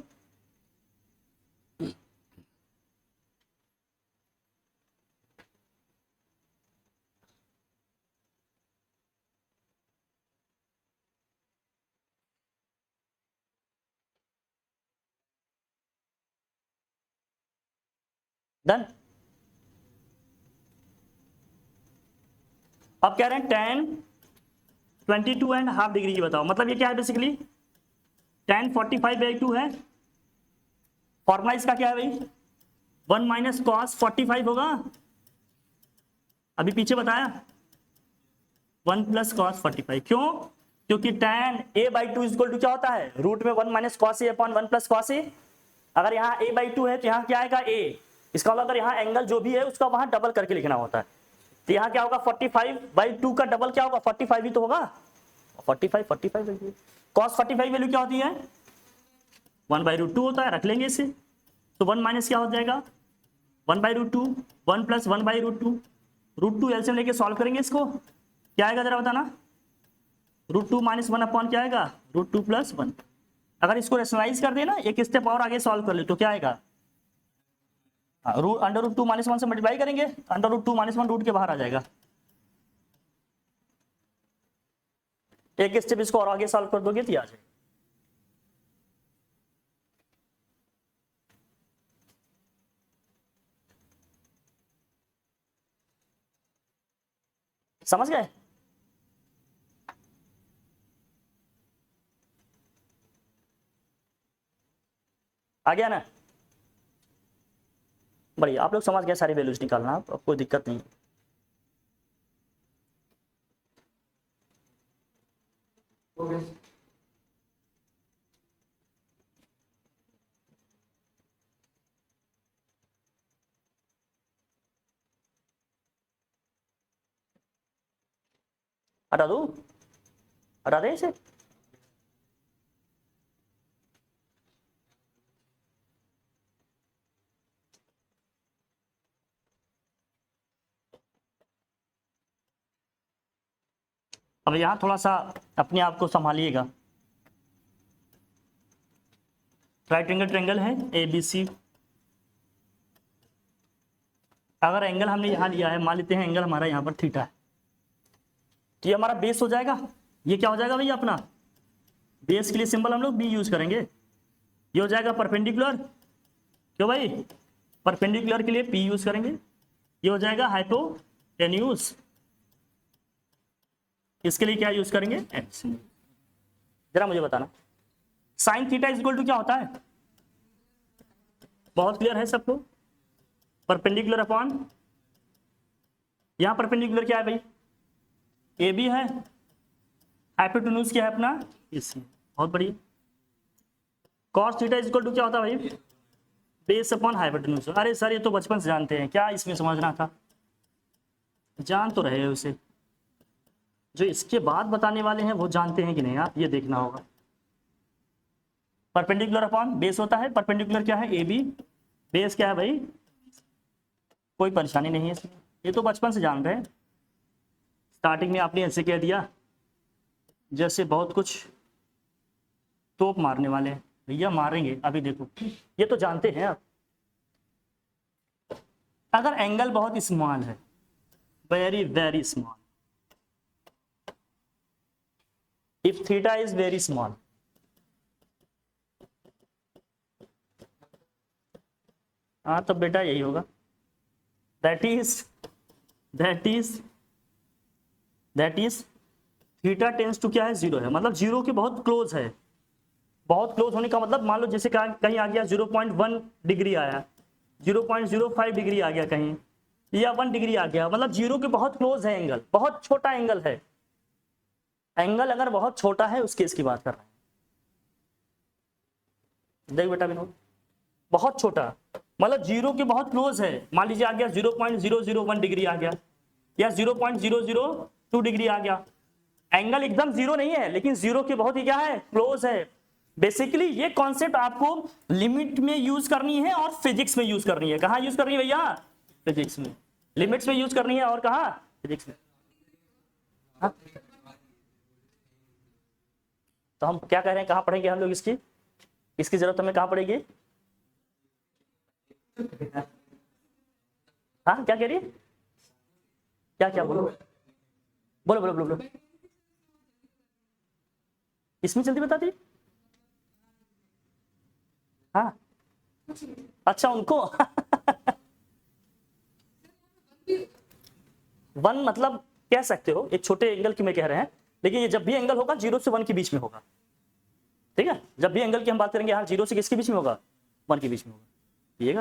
डन। अब कह रहे हैं tan 22.5 डिग्री की बताओ, मतलब ये क्या है बेसिकली tan 45/2 है, फॉर्मूला इसका क्या है भाई 1 - cos 45 होगा, अभी पीछे बताया 1 + cos 45, क्यों, क्योंकि tan a/2 = क्या होता है रूट में 1 - cos a upon 1 + cos a। अगर यहाँ a/2 है तो यहाँ क्या आएगा a, इसका मतलब अगर यहाँ एंगल जो भी है उसका वहां डबल करके लिखना होता है, तो यहाँ क्या होगा 45/2 का डबल क्या होगा 45 ही तो होगा, 45 cos 45 वैल्यू क्या होती है 1/√2 होता है, रख लेंगे इसे, तो 1 माइनस क्या हो जाएगा 1/√2, 1 + 1/√2, √2 एलसीएम लेके सॉल्व करेंगे इसको, क्या आएगा जरा बताना, √2 - 1 अपॉन क्या आएगा √2 + 1। अगर इसको रेशनलाइज कर देना एक स्टेप और आगे सॉल्व कर ले तो क्या आएगा, √2 - 1 से मल्टीप्लाई करेंगे, √2 - 1 रूट के बाहर आ जाएगा। एक स्टेप इसको और आगे सॉल्व कर दोगे तो आ जाएगा। समझ गए, आ गया ना। बढ़िया, आप लोग समझ गए सारी वैल्यूज निकालना, आप कोई दिक्कत नहीं। हटा दूं, हटा दें इसे? अब यहाँ थोड़ा सा अपने आप को संभालिएगा। राइट एंगल ट्रायंगल है ABC। अगर एंगल हमने यहाँ लिया है, मान लेते हैं एंगल हमारा यहाँ पर थीटा है, तो ये हमारा बेस हो जाएगा। ये क्या हो जाएगा भैया अपना बेस? के लिए सिंबल हम लोग B यूज करेंगे। ये हो जाएगा परपेंडिकुलर, क्यों भाई? परपेंडिकुलर के लिए P यूज करेंगे। ये हो जाएगा हाइपोटेन्यूज, इसके लिए क्या यूज करेंगे? X। जरा मुझे बताना sine theta is equal to क्या होता है? बहुत क्लियर है सबको? परपेंडिकुलर अपॉन, यहां परपेंडिकुलर क्या है भाई? AB है, हाइपोटेन्यूज क्या है अपना? AC। बहुत बढ़िया। Cos theta is equal to क्या होता है भाई? Base upon hypotenuse. अरे सर ये तो बचपन से जानते हैं, क्या इसमें समझना था? जान तो रहे हो उसे, जो इसके बाद बताने वाले हैं वो जानते हैं कि नहीं, आप ये देखना होगा। परपेंडिकुलर अपॉन बेस होता है, परपेंडिकुलर क्या है? AB, बेस क्या है भाई? कोई परेशानी नहीं है इसमें, ये तो बचपन से जान रहे हैं। स्टार्टिंग में आपने ऐसे कह दिया जैसे बहुत कुछ तोप मारने वाले हैं। भैया मारेंगे, अभी देखो, ये तो जानते हैं आप। अगर एंगल बहुत स्मॉल है, very very small, if theta is very small, हाँ तो बेटा यही होगा। That is theta tends to क्या है? 0 है, मतलब 0 के बहुत क्लोज है। बहुत क्लोज होने का मतलब मान लो जैसे कहीं आ गया 0.1 डिग्री आया, 0.05 डिग्री आ गया कहीं, या 1 डिग्री आ गया, मतलब 0 के बहुत क्लोज है एंगल, बहुत छोटा एंगल है। एंगल अगर बहुत छोटा है उस केस की बात कर रहे हैं। देख बेटा विनोद, बहुत छोटा मतलब 0 के बहुत क्लोज है। मान लीजिए आ गया 0.001 डिग्री आ गया, या 0.002 डिग्री आ गया। एंगल एकदम 0 नहीं है, लेकिन 0 के बहुत ही क्या है? क्लोज है। बेसिकली ये कॉन्सेप्ट आपको लिमिट में यूज करनी है और फिजिक्स में यूज करनी है। कहाँ यूज करनी है भैया? फिजिक्स में। लिमिट्स में यूज करनी है और कहाँ? फिजिक्स में। हाँ? तो हम क्या कह रहे हैं, कहाँ पढ़ेंगे हम लोग इसकी जरूरत हमें कहाँ पड़ेगी? हाँ क्या कह रही है? क्या बोलो बोलो बोलो बोलो बोलो। इसमें जल्दी बता दी। हाँ अच्छा उनको वन मतलब कह सकते हो, एक छोटे एंगल की मैं कह रहे हैं, लेकिन ये जब भी एंगल होगा 0 से 1 के बीच में होगा। ठीक है, जब भी एंगल की हम बात करेंगे, हाँ 0 से किसके बीच में होगा? 1 के बीच में होगा। ठीक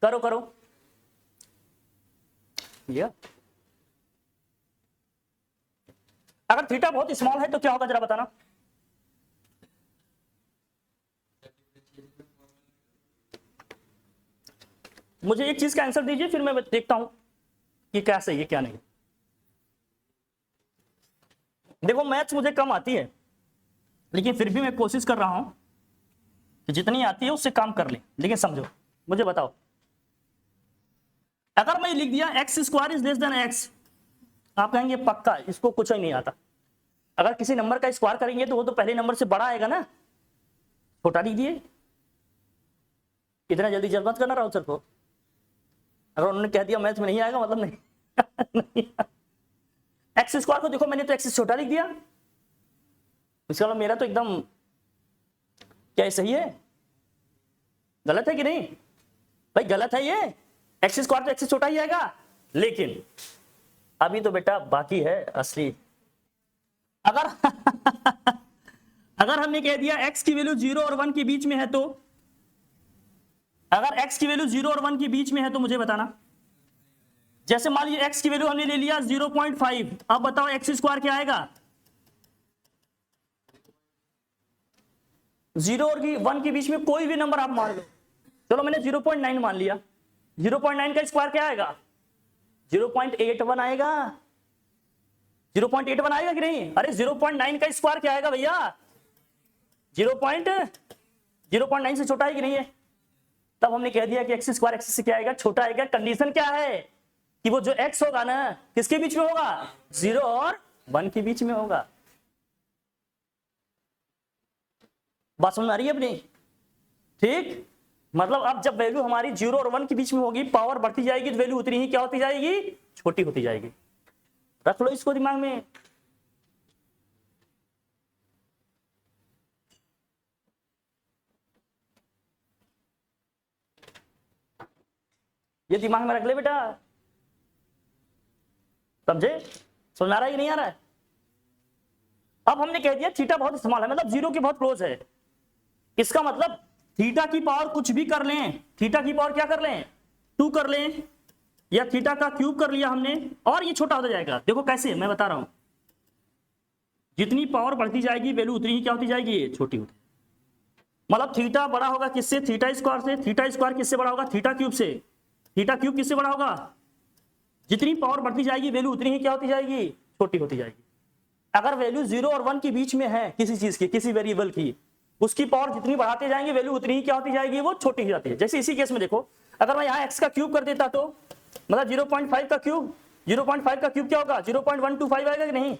करो करो ये। अगर थीटा बहुत स्मॉल है तो क्या होगा जरा बताना? मुझे एक चीज का आंसर दीजिए, फिर मैं देखता हूं कि क्या सही है क्या नहीं। देखो मैथ्स मुझे कम आती है, लेकिन फिर भी मैं कोशिश कर रहा हूं कि जितनी आती है उससे काम कर ले। लेकिन समझो, मुझे बताओ, अगर मैं लिख दिया x² is less than x, आप कहेंगे पक्का इसको कुछ ही नहीं आता। अगर किसी नंबर का स्क्वायर करेंगे तो वो तो पहले नंबर से बड़ा आएगा ना, छोटा लीजिए। इतना जल्दी जज मत करना राउत सर को। अगर उन्होंने कह दिया मैथ में नहीं आएगा मतलब नहीं, x² को देखो मैंने तो x छोटा लिख दिया, इसका मतलब मेरा तो एकदम क्या सही है? गलत है कि नहीं भाई? गलत है ये। x² तो x छोटा ही आएगा, लेकिन अभी तो बेटा बाकी है असली। अगर अगर हमने कह दिया x की वैल्यू 0 और 1 के बीच में है, तो अगर x की वैल्यू 0 और 1 के बीच में है तो मुझे बताना। जैसे मान लीजिए x की वैल्यू हमने ले लिया 0.5, अब बताओ x स्क्वायर क्या आएगा? 0 और 1 के बीच में कोई भी नंबर आप मान लो, चलो मैंने 0.9 मान लिया, 0.9 का स्क्वायर क्या आएगा? 0.81 आएगा। 0.81 आएगा कि नहीं? अरे 0.9 का स्क्वायर क्या आएगा भैया? 0.9 से छोटा है कि नहीं है? तब हमने कह दिया कि एक्स स्क्वायर एक्स से क्या आएगा? छोटा आएगा। कंडीशन क्या है कि वो जो एक्स होगा ना किसके बीच में होगा? 0 और 1 के बीच में होगा। बात समझ आ रही है अपनी? ठीक, मतलब अब जब वैल्यू हमारी 0 और 1 के बीच में होगी, पावर बढ़ती जाएगी तो वैल्यू उतनी ही क्या होती जाएगी? छोटी होती जाएगी। रख लो इसको दिमाग में। ये दिमाग में रख ले बेटा, समझे? समझ आ रहा है कि नहीं आ रहा है? अब हमने कह दिया थीटा बहुत स्मॉल है, मतलब 0 के बहुत क्लोज है। इसका मतलब थीटा की पावर कुछ भी कर लें, थीटा की पावर क्या कर लें? 2 कर लें, या थीटा का क्यूब कर लिया हमने, और ये छोटा होता जाएगा। देखो कैसे, मैं बता रहा हूं, जितनी पावर बढ़ती जाएगी वैल्यू उतनी ही क्या होती जाएगी? ये छोटी होती। मतलब थीटा बड़ा होगा किससे? थीटा स्क्वायर से। थीटा स्क्वायर किससे बड़ा होगा? थीटा क्यूब से। थीटा क्यूब किससे बड़ा होगा? जितनी पावर बढ़ती जाएगी वैल्यू उतनी ही क्या होती जाएगी? छोटी होती जाएगी। अगर वैल्यू 0 और 1 के बीच में है किसी चीज की, किसी वेरिएबल की, उसकी पावर जितनी बढ़ाते जाएंगे वैल्यू उतनी ही क्या होती जाएगी? वो छोटी हो जाती है। जैसे इसी केस में देखो, अगर मैं यहाँ x का क्यूब कर देता तो मतलब 0.5 का क्यूब, 0.5 का क्यूब क्या होगा? 0.125 आएगा कि नहीं?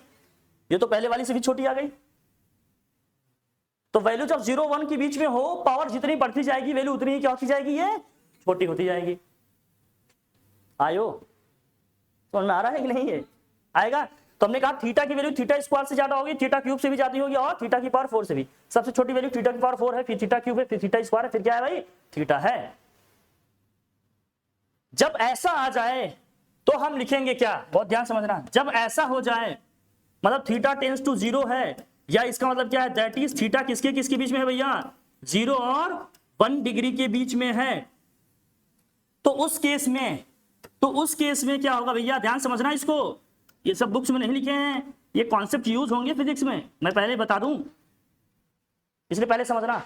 ये तो पहले वाली से भी छोटी आ गई। तो वैल्यू जब 0 1 के बीच में हो, पावर जितनी बढ़ती जाएगी वैल्यू उतनी ही क्या होती जाएगी? ये छोटी होती जाएगी। आयो तो आ रहा है कि नहीं? है आएगा। तो हमने कहा थीटा की वैल्यू थीटा स्क्वायर से ज्यादा होगी, थीटा क्यूब से भी ज्यादा होगी, और थीटा की पावर 4 से भी। सबसे छोटी वैल्यू थीटा की पावर 4 है, फिर थीटा क्यूब है, फिर थीटा स्क्वायर है, फिर क्या है भाई? थीटा है। जब ऐसा आ जाए तो हम लिखेंगे क्या? बहुत ध्यान समझना। जब ऐसा हो जाए मतलब थीटा टेंस टू 0 है, या इसका मतलब क्या है? दैट इज थीटा किसके किसके बीच में है भैया? 0 और 1 डिग्री के बीच में है। तो उस केस में क्या होगा भैया? ध्यान समझना इसको, ये सब बुक्स में नहीं लिखे हैं, ये कॉन्सेप्ट यूज होंगे फिजिक्स में, मैं पहले बता दूं, इसलिए पहले समझना।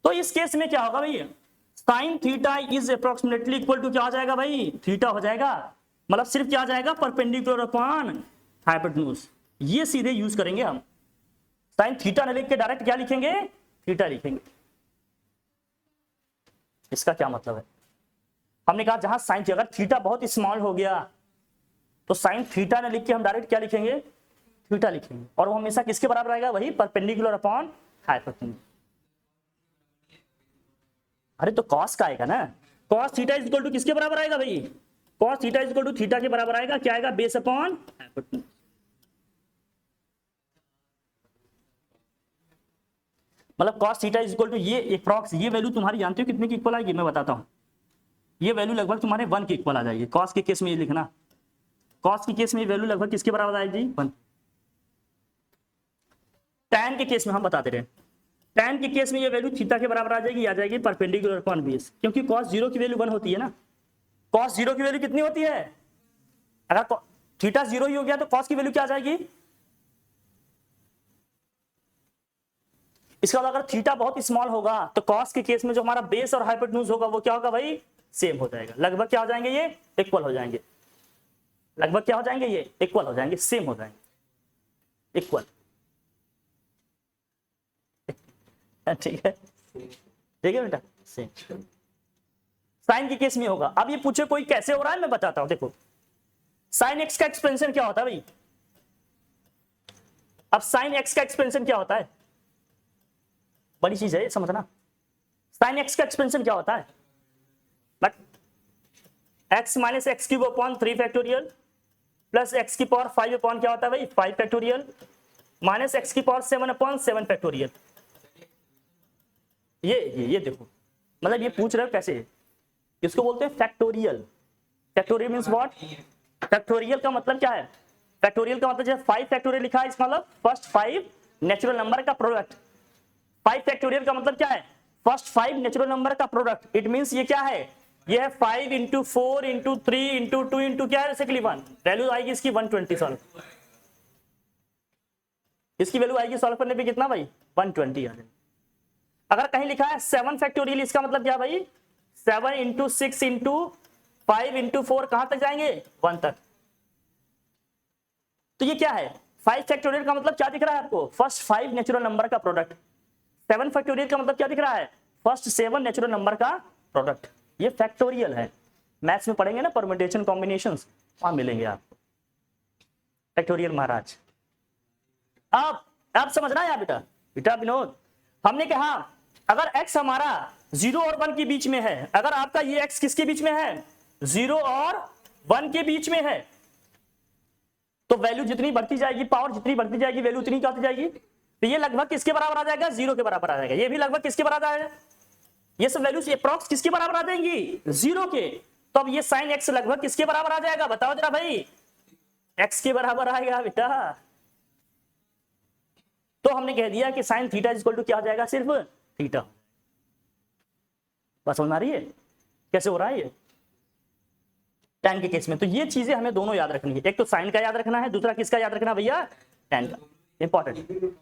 तो इस केस में क्या होगा भैया? Sine theta is approximately equal to क्या हो जाएगा भाई? थीटा हो जाएगा। मतलब सिर्फ क्या आ जाएगा? Perpendicular upon hypotenuse. ये सीधे यूज करेंगे हम। साइन थीटा न लिख के डायरेक्ट क्या लिखेंगे? थीटा लिखेंगे। इसका क्या मतलब है? हमने कहा जहां साइन अगर थीटा बहुत स्मॉल हो गया तो साइन थीटा न लिख के हम डायरेक्ट क्या लिखेंगे? थीटा लिखेंगे। और वो हमेशा किसके बराबर आएगा? वही परपेंडिकुलर अपॉन हाइपोटेन्यूज। अरे तो कॉस का आएगा ना, cos theta is equal to किसके बराबर आएगा भाई? Cos theta is equal to theta के बराबर आएगा। क्या आएगा? Base upon hypotenuse. मतलब cos theta is equal to ये एप्रॉक्स, ये वैल्यू तुम्हारी जानते हो कितने की इक्वल आएगी? मैं बताता हूं, ये वैल्यू लगभग तुम्हारे 1 के इक्वल आ जाएगी। कॉस के केस में ये लिखना, कॉस के केस में ये वैल्यू लगभग किसके बराबर आएगी? 1। टैन के केस में हम बताते रहे, टैन के केस में ये वैल्यू थीटा के बराबर आ जाएगी परपेंडिकुलर अपॉन बेस, क्योंकि cos 0 की वैल्यू 1 होती है ना। cos 0 की वैल्यू कितनी होती है? अगर थीटा 0 ही हो गया तो cos की वैल्यू क्या आ जाएगी? इसका मतलब अगर थीटा बहुत स्मॉल होगा तो cos के केस में जो हमारा बेस और हाइपोटेन्यूज होगा वो क्या होगा भाई? सेम हो जाएगा। लगभग क्या हो जाएंगे? ये इक्वल हो जाएंगे। लगभग क्या हो जाएंगे? ये इक्वल हो जाएंगे, सेम हो जाएंगे, इक्वल। ठीक है, ठीक है बेटा, सेम। साइन के केस में होगा। अब ये पूछे कोई कैसे हो रहा है, मैं बताता हूं। देखो साइन एक्स का एक्सपेंशन क्या होता है भाई? अब साइन एक्स का एक्सपेंशन क्या होता है? बड़ी चीज है समझना। साइन एक्स का एक्सपेंशन क्या होता है? But x minus x cube upon 3 factorial plus x की पावर 5 अपॉन क्या होता है भाई? 5 फैक्टोरियल माइनस एक्स की पावर 7 अपॉन 7 फैक्टोरियल। ये देखो, मतलब ये पूछ रहे हो कैसे? इसको बोलते हैं factorial. Factorial means what? Factorial का मतलब क्या है? फैक्टोरियल का मतलब जैसे 5 फैक्टोरियल लिखा है, इसका मतलब फर्स्ट 5 नेचुरल नंबर का प्रोडक्ट। 5 फैक्टोरियल का मतलब क्या है, फर्स्ट 5 नेचुरल नंबर का प्रोडक्ट। इट मींस ये क्या है, ये है 5 इंटू 4 इंटू 3 इंटू 2 इंटू क्या है बेसिकली 1। वैल्यू आएगी इसकी 120 सॉल्व, इसकी वैल्यू आएगी सॉल्व करने पे कितना भाई 120 आ जाएगी। अगर कहीं लिखा है 7 फैक्टोरियल, इसका मतलब क्या भाई 7 इंटू 6 इंटू 5 इंटू 4 कहां तक जाएंगे 1 तक। तो ये क्या है 5 फैक्टोरियल का मतलब क्या दिख रहा है आपको, फर्स्ट 5 नेचुरल नंबर का प्रोडक्ट। 7 फैक्टोरियल का मतलब क्या दिख रहा है, फर्स्ट 7 नेचुरल नंबर का प्रोडक्ट। ये फैक्टोरियल है, मैथ्स में पढ़ेंगे ना परम्यूटेशन कॉम्बिनेशंस, वहां मिलेंगे आपको फैक्टोरियल महाराज। अब समझना है बेटा, बेटा विनोद, हमने कहा अगर x हमारा 0 और 1 के बीच में है, अगर आपका ये x किसके बीच में है 0 और 1 के बीच में है, तो वैल्यू जितनी बढ़ती जाएगी, पावर जितनी बढ़ती जाएगी, वैल्यू उतनी आती जाएगी। तो ये लगभग किसके बराबर आ जाएगा 0 के बराबर आ जाएगा, ये भी लगभग किसके बराबर आ जाएगा, ये सब वैल्यूज अप्रॉक्स किसके बराबर आ जाएंगी 0 के। तो अब ये साइन x लगभग किसके बराबर आ जाएगा, बताओ जरा भाई, x के बराबर आएगा बेटा। तो हमने कह दिया कि साइन थीटा इक्वल टू क्या हो जाएगा, सिर्फ थीटा। बस समझ आ रही है कैसे हो रहा है ये tan के केस में। तो ये चीजें हमें दोनों याद रखनी है, एक तो साइन का याद रखना है, दूसरा किसका याद रखना भैया tan का, इंपॉर्टेंट।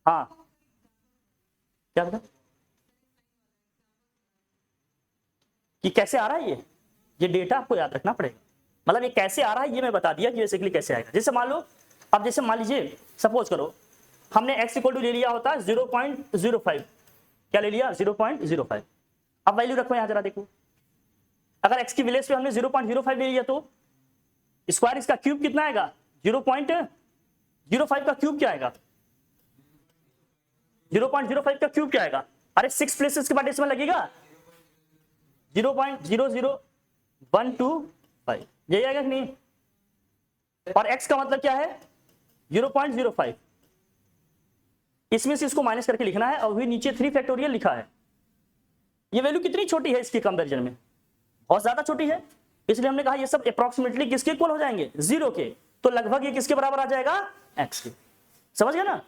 हाँ क्या बता कि कैसे आ रहा है ये डेटा आपको याद रखना पड़ेगा। मतलब ये कैसे आ रहा है ये मैं बता दिया कि बेसिकली कैसे आएगा। जैसे मान लो, अब जैसे मान लीजिए सपोज करो हमने x इक्वल टू ले लिया होता 0.05, क्या ले लिया 0.05। अब वैल्यू रखो यहां जरा देखो, अगर x की वैल्यू पे हमने 0.05 ले लिया तो स्क्वायर इसका क्यूब कितना आएगा 0.05 का क्यूब क्या आएगा, 0.05 का क्यूब क्या आएगा, अरे 6 प्लेसेस के बाद इसमें लगेगा 0.00125, यही आएगा कि नहीं। और x का मतलब क्या है 0.05, इसमें से इसको माइनस करके लिखना है, और भी नीचे 3 फैक्टोरियल लिखा है। ये वैल्यू कितनी छोटी है इसके कंपैरिजन में, बहुत ज्यादा छोटी है, इसलिए हमने कहा ये सब अप्रोक्सीमेटली किसके इक्वल हो जाएंगे 0 के। तो लगभग ये किसके बराबर आ जाएगा x के। समझ गए ना,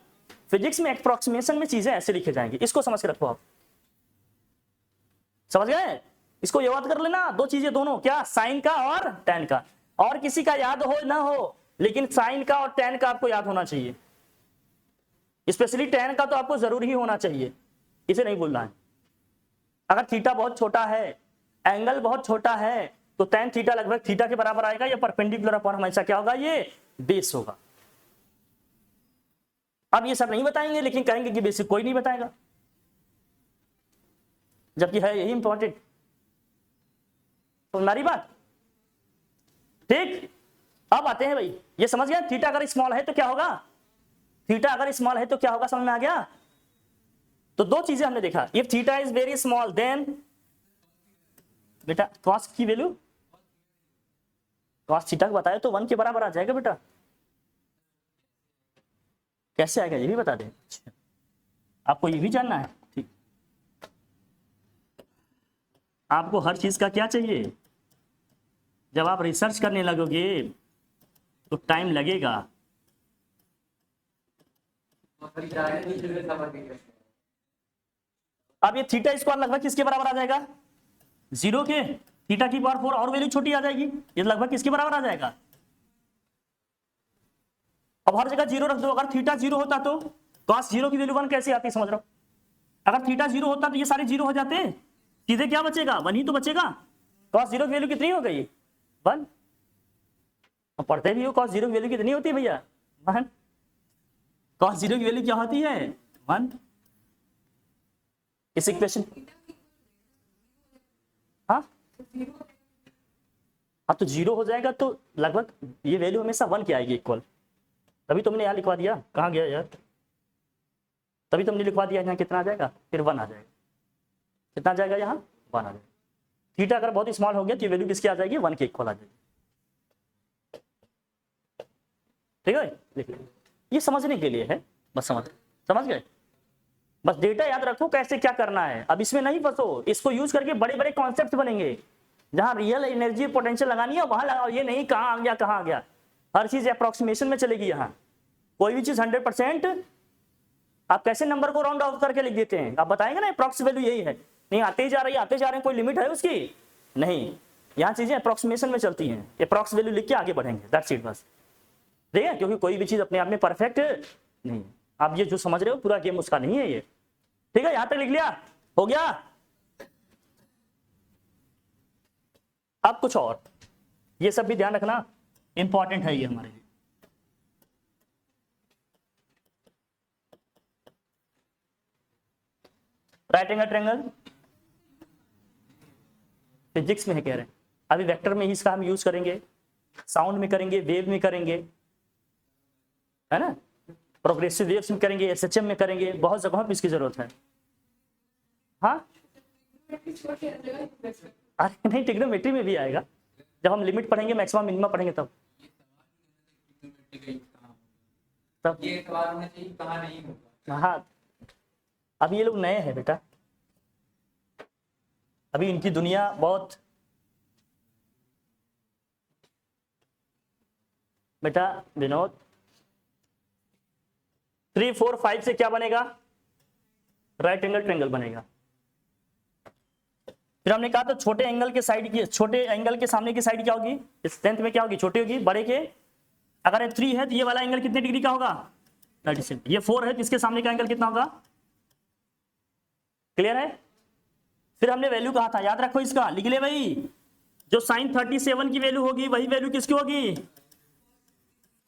फिजिक्स में अप्रोक्सीमेशन में चीजें ऐसे लिखे जाएंगे, इसको समझ के रखो आप। समझ गए, इसको याद कर लेना, दो चीजें दोनों, क्या साइन का और tan का। और किसी का याद हो ना हो, लेकिन साइन का और tan का आपको याद होना चाहिए, स्पेशली tan का तो आपको जरूर ही होना चाहिए, इसे नहीं भूलना है। अगर थीटा बहुत छोटा है, एंगल बहुत छोटा है, तो tan थीटा लगभग थीटा के बराबर आएगा, या परपेंडिकुलर अपॉन हमेशा क्या होगा ये बेस होगा। अब ये सब नहीं बताएंगे, लेकिन कहेंगे कि बेसिक कोई नहीं बताएगा, जबकि है यही इंपॉर्टेंट। तो हमारी बात ठीक। अब आते हैं भाई, ये समझ गया थीटा अगर स्मॉल है तो क्या होगा, थीटा अगर स्मॉल है तो क्या होगा, समझ में आ गया। तो दो चीजें हमने देखा, if theta is very small then बेटा cos की वैल्यू, cos थीटा को बताया तो 1 के बराबर आ जाएगा बेटा। कैसे आएगा ये भी बता दें, आपको ये भी जानना है। ठीक, आपको हर चीज का क्या चाहिए, जब आप रिसर्च करने लगोगे तो टाइम लगेगा। अब ये थीटा स्क्वायर लगभग किसके बराबर आ जाएगा 0 के, थीटा की पावर 4 और वैल्यू छोटी आ जाएगी, ये लगभग किसके बराबर आ जाएगा। अब हर जगह 0 रख दो, अगर थीटा 0 होता तो cos 0 की वैल्यू 1 कैसे आती, समझ रहा हो। अगर थीटा 0 होता तो ये सारे 0 हो जाते, सीधे क्या बचेगा 1 ही तो बचेगा। cos 0 की वैल्यू कितनी हो गई 1, और पढ़ते भी हो cos 0 की वैल्यू कितनी होती है भैया 1, cos 0 की वैल्यू क्या होती है 1। इस इक्वेशन हाँ तो 0 हो जाएगा तो लगभग ये वैल्यू हमेशा 1 की आएगी इक्वल। तभी तुमने यहाँ लिखवा दिया, कहाँ गया यार, तभी तुमने लिखवा दिया यहाँ कितना आ जाएगा, फिर 1 आ जाएगा, कितना आ जाएगा यहाँ 1 आ जाएगा। थीटा अगर बहुत स्मॉल हो गया तो ये वैल्यू किसकी आ जाएगी 1 के इक्वल आ जाएगी। ठीक है, देखिए ये समझने के लिए है, बस समझ गए। बस डेटा याद रखो कैसे क्या करना है, अब इसमें नहीं फंसो, इसको यूज करके बड़े बड़े कॉन्सेप्ट बनेंगे। जहां रियल एनर्जी पोटेंशियल लगानी है वहां लगाओ, ये नहीं कहां आ गया कहां आ गया। हर चीज अप्रोक्सीमेशन में चलेगी। यहाँ कोई भी चीज 100% आप कैसे नंबर को राउंड ऑफ करके लिख देते हैं? आप बताएंगे ना अप्रॉक्स वैल्यू यही है, नहीं आते ही जा रही है आते जा रहे हैं, कोई लिमिट है उसकी? नहीं, यहाँ चीजें अप्रॉक्सीमेशन में चलती हैं, अप्रॉक्स वैल्यू लिख के आगे बढ़ेंगे, दैट्स इट बस। ठीक है, क्योंकि कोई भी चीज अपने आप में परफेक्ट नहीं। आप ये जो समझ रहे हो पूरा गेम उसका नहीं है ये। ठीक है, यहां तक लिख लिया, हो गया। अब कुछ और, ये सब भी ध्यान रखना, इंपॉर्टेंट है ये हमारे लिए। राइट एंगल ट्रायंगल फिजिक्स में है कह रहे हैं, अभी वेक्टर में ही इसका हम यूज करेंगे, साउंड में करेंगे, वेव में करेंगे, है ना, प्रोग्रेसिव वेव्स में करेंगे, एसएचएम में करेंगे, बहुत जगहों पे इसकी जरूरत है। हाँ अरे नहीं, ट्रिग्नोमेट्री में भी आएगा जब हम लिमिट पढ़ेंगे, मैक्सिमम मिनिमम पढ़ेंगे तब ये कहाँ नहीं होगा। हाँ, अब ये लोग नए हैं बेटा, अभी इनकी दुनिया बहुत, बेटा विनोद 3, 4, 5 से क्या बनेगा? राइट एंगल ट्रायंगल बनेगा। फिर हमने कहा तो छोटे एंगल के साइड की, छोटे एंगल के सामने की साइड क्या होगी? इस टेंथ में क्या होगी? छोटी होगी। बड़े के अगर ये 3 है तो ये वाला एंगल कितने डिग्री का होगा? 37। ये 4 है तो इसके सामने का एंगल कितना होगा? क्लियर है? फिर हमने वैल्यू कहा था, याद रखो इसका, लिख ले भाई, जो sin 37 की वैल्यू होगी वही वैल्यू किसकी होगी?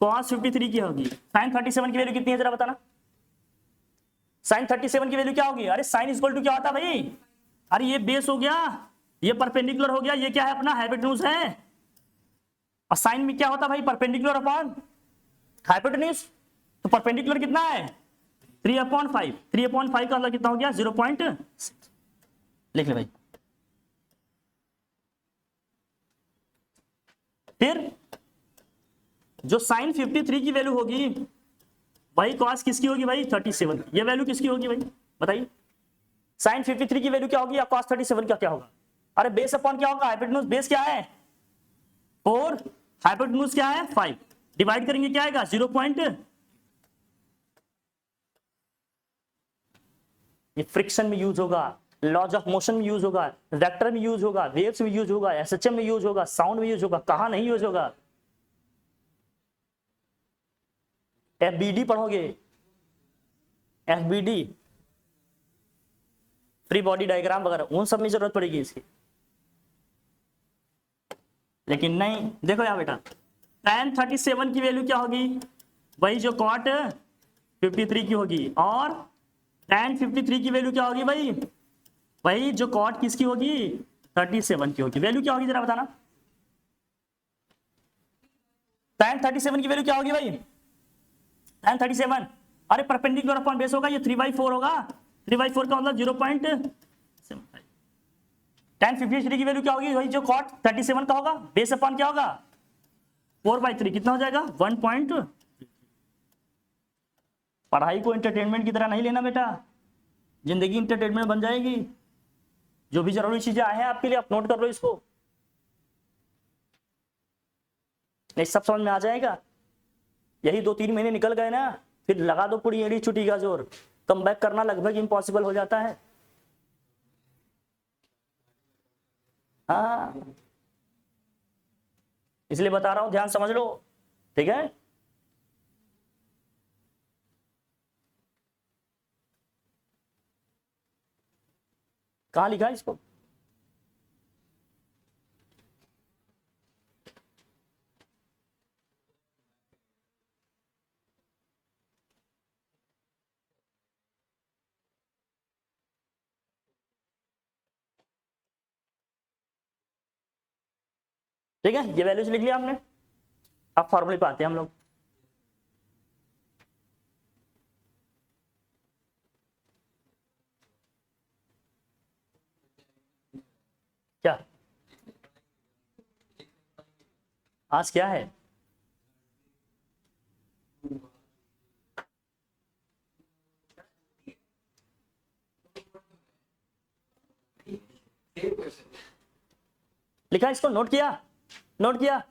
cos 53 की होगी। sin 37 की वैल्यू कितनी है जरा बताना? sin 37 की वैल्यू क्या होगी? अरे sin इक्वल टू क्या होता है भाई? अरे ये बेस हो गया, ये परपेंडिकुलर हो गया, ये क्या है अपना? हाइपोटेन्यूज है। और साइन में क्या होता है भाई? Perpendicular upon hypotenuse. तो परपेंडिकुलर कितना है? 3/5। 3/5 का मतलब कितना हो गया? 0.6। लिख ले भाई। फिर जो साइन 53 की वैल्यू होगी वही कॉस किसकी होगी भाई? 37। ये वैल्यू किसकी होगी भाई बताइए? साइन 53 की वैल्यू क्या होगी या कॉस 37 का क्या होगा? अरे बेस अपॉन क्या होगा? हाइपोटेन्यूज। बेस क्या है? 4, हाइपोटेन्यूज क्या है? 5। डिवाइड करेंगे क्या आएगा? 0. ये फ्रिक्शन में यूज होगा, लॉज ऑफ मोशन में यूज होगा, वेक्टर में यूज होगा, वेव्स में यूज होगा, एसएचएम में यूज होगा, साउंड में यूज होगा। कहां नहीं यूज होगा? एफबीडी पढ़ोगे, एफबीडी फ्री बॉडी डायग्राम वगैरह, उन सब में जरूरत पड़ेगी इसकी। लेकिन नहीं, देखो यार बेटा, tan 37 की वैल्यू क्या होगी? वही जो cot 53 की होगी। और tan 53 की वैल्यू क्या होगी भाई? वही जो cot किसकी होगी? 37 की होगी। वैल्यू क्या होगी जरा बताना? tan 37 की वैल्यू क्या होगी भाई? tan 37, अरे परपेंडिकुलर अपॉन बेस होगा, ये 3/4 होगा। 3/4 का मतलब 0.75। tan 53 की वैल्यू क्या होगी? वही जो cot 37 का होगा, बेस अपॉन क्या होगा? 4/3। कितना हो जाएगा? 1. पढ़ाई को एंटरटेनमेंट की तरह नहीं लेना बेटा, जिंदगी एंटरटेनमेंट बन जाएगी। जो भी जरूरी चीजें आए हैं आपके लिए, आप नोट कर लो इसको, नहीं सब समझ में आ जाएगा। यही 2-3 महीने निकल गए ना, फिर लगा दो पूरी एड़ी छुट्टी का जोर, कम बैक करना लगभग इम्पॉसिबल हो जाता है। हाँ, इसलिए बता रहा हूं, ध्यान समझ लो, ठीक है? कहां लिखा है इसको? ठीक है, ये वैल्यूज लिख लिया हमने। अब फॉर्मूले पे आते हैं हम लोग। क्या आज क्या है? लिखा, इसको नोट किया? नोट किया?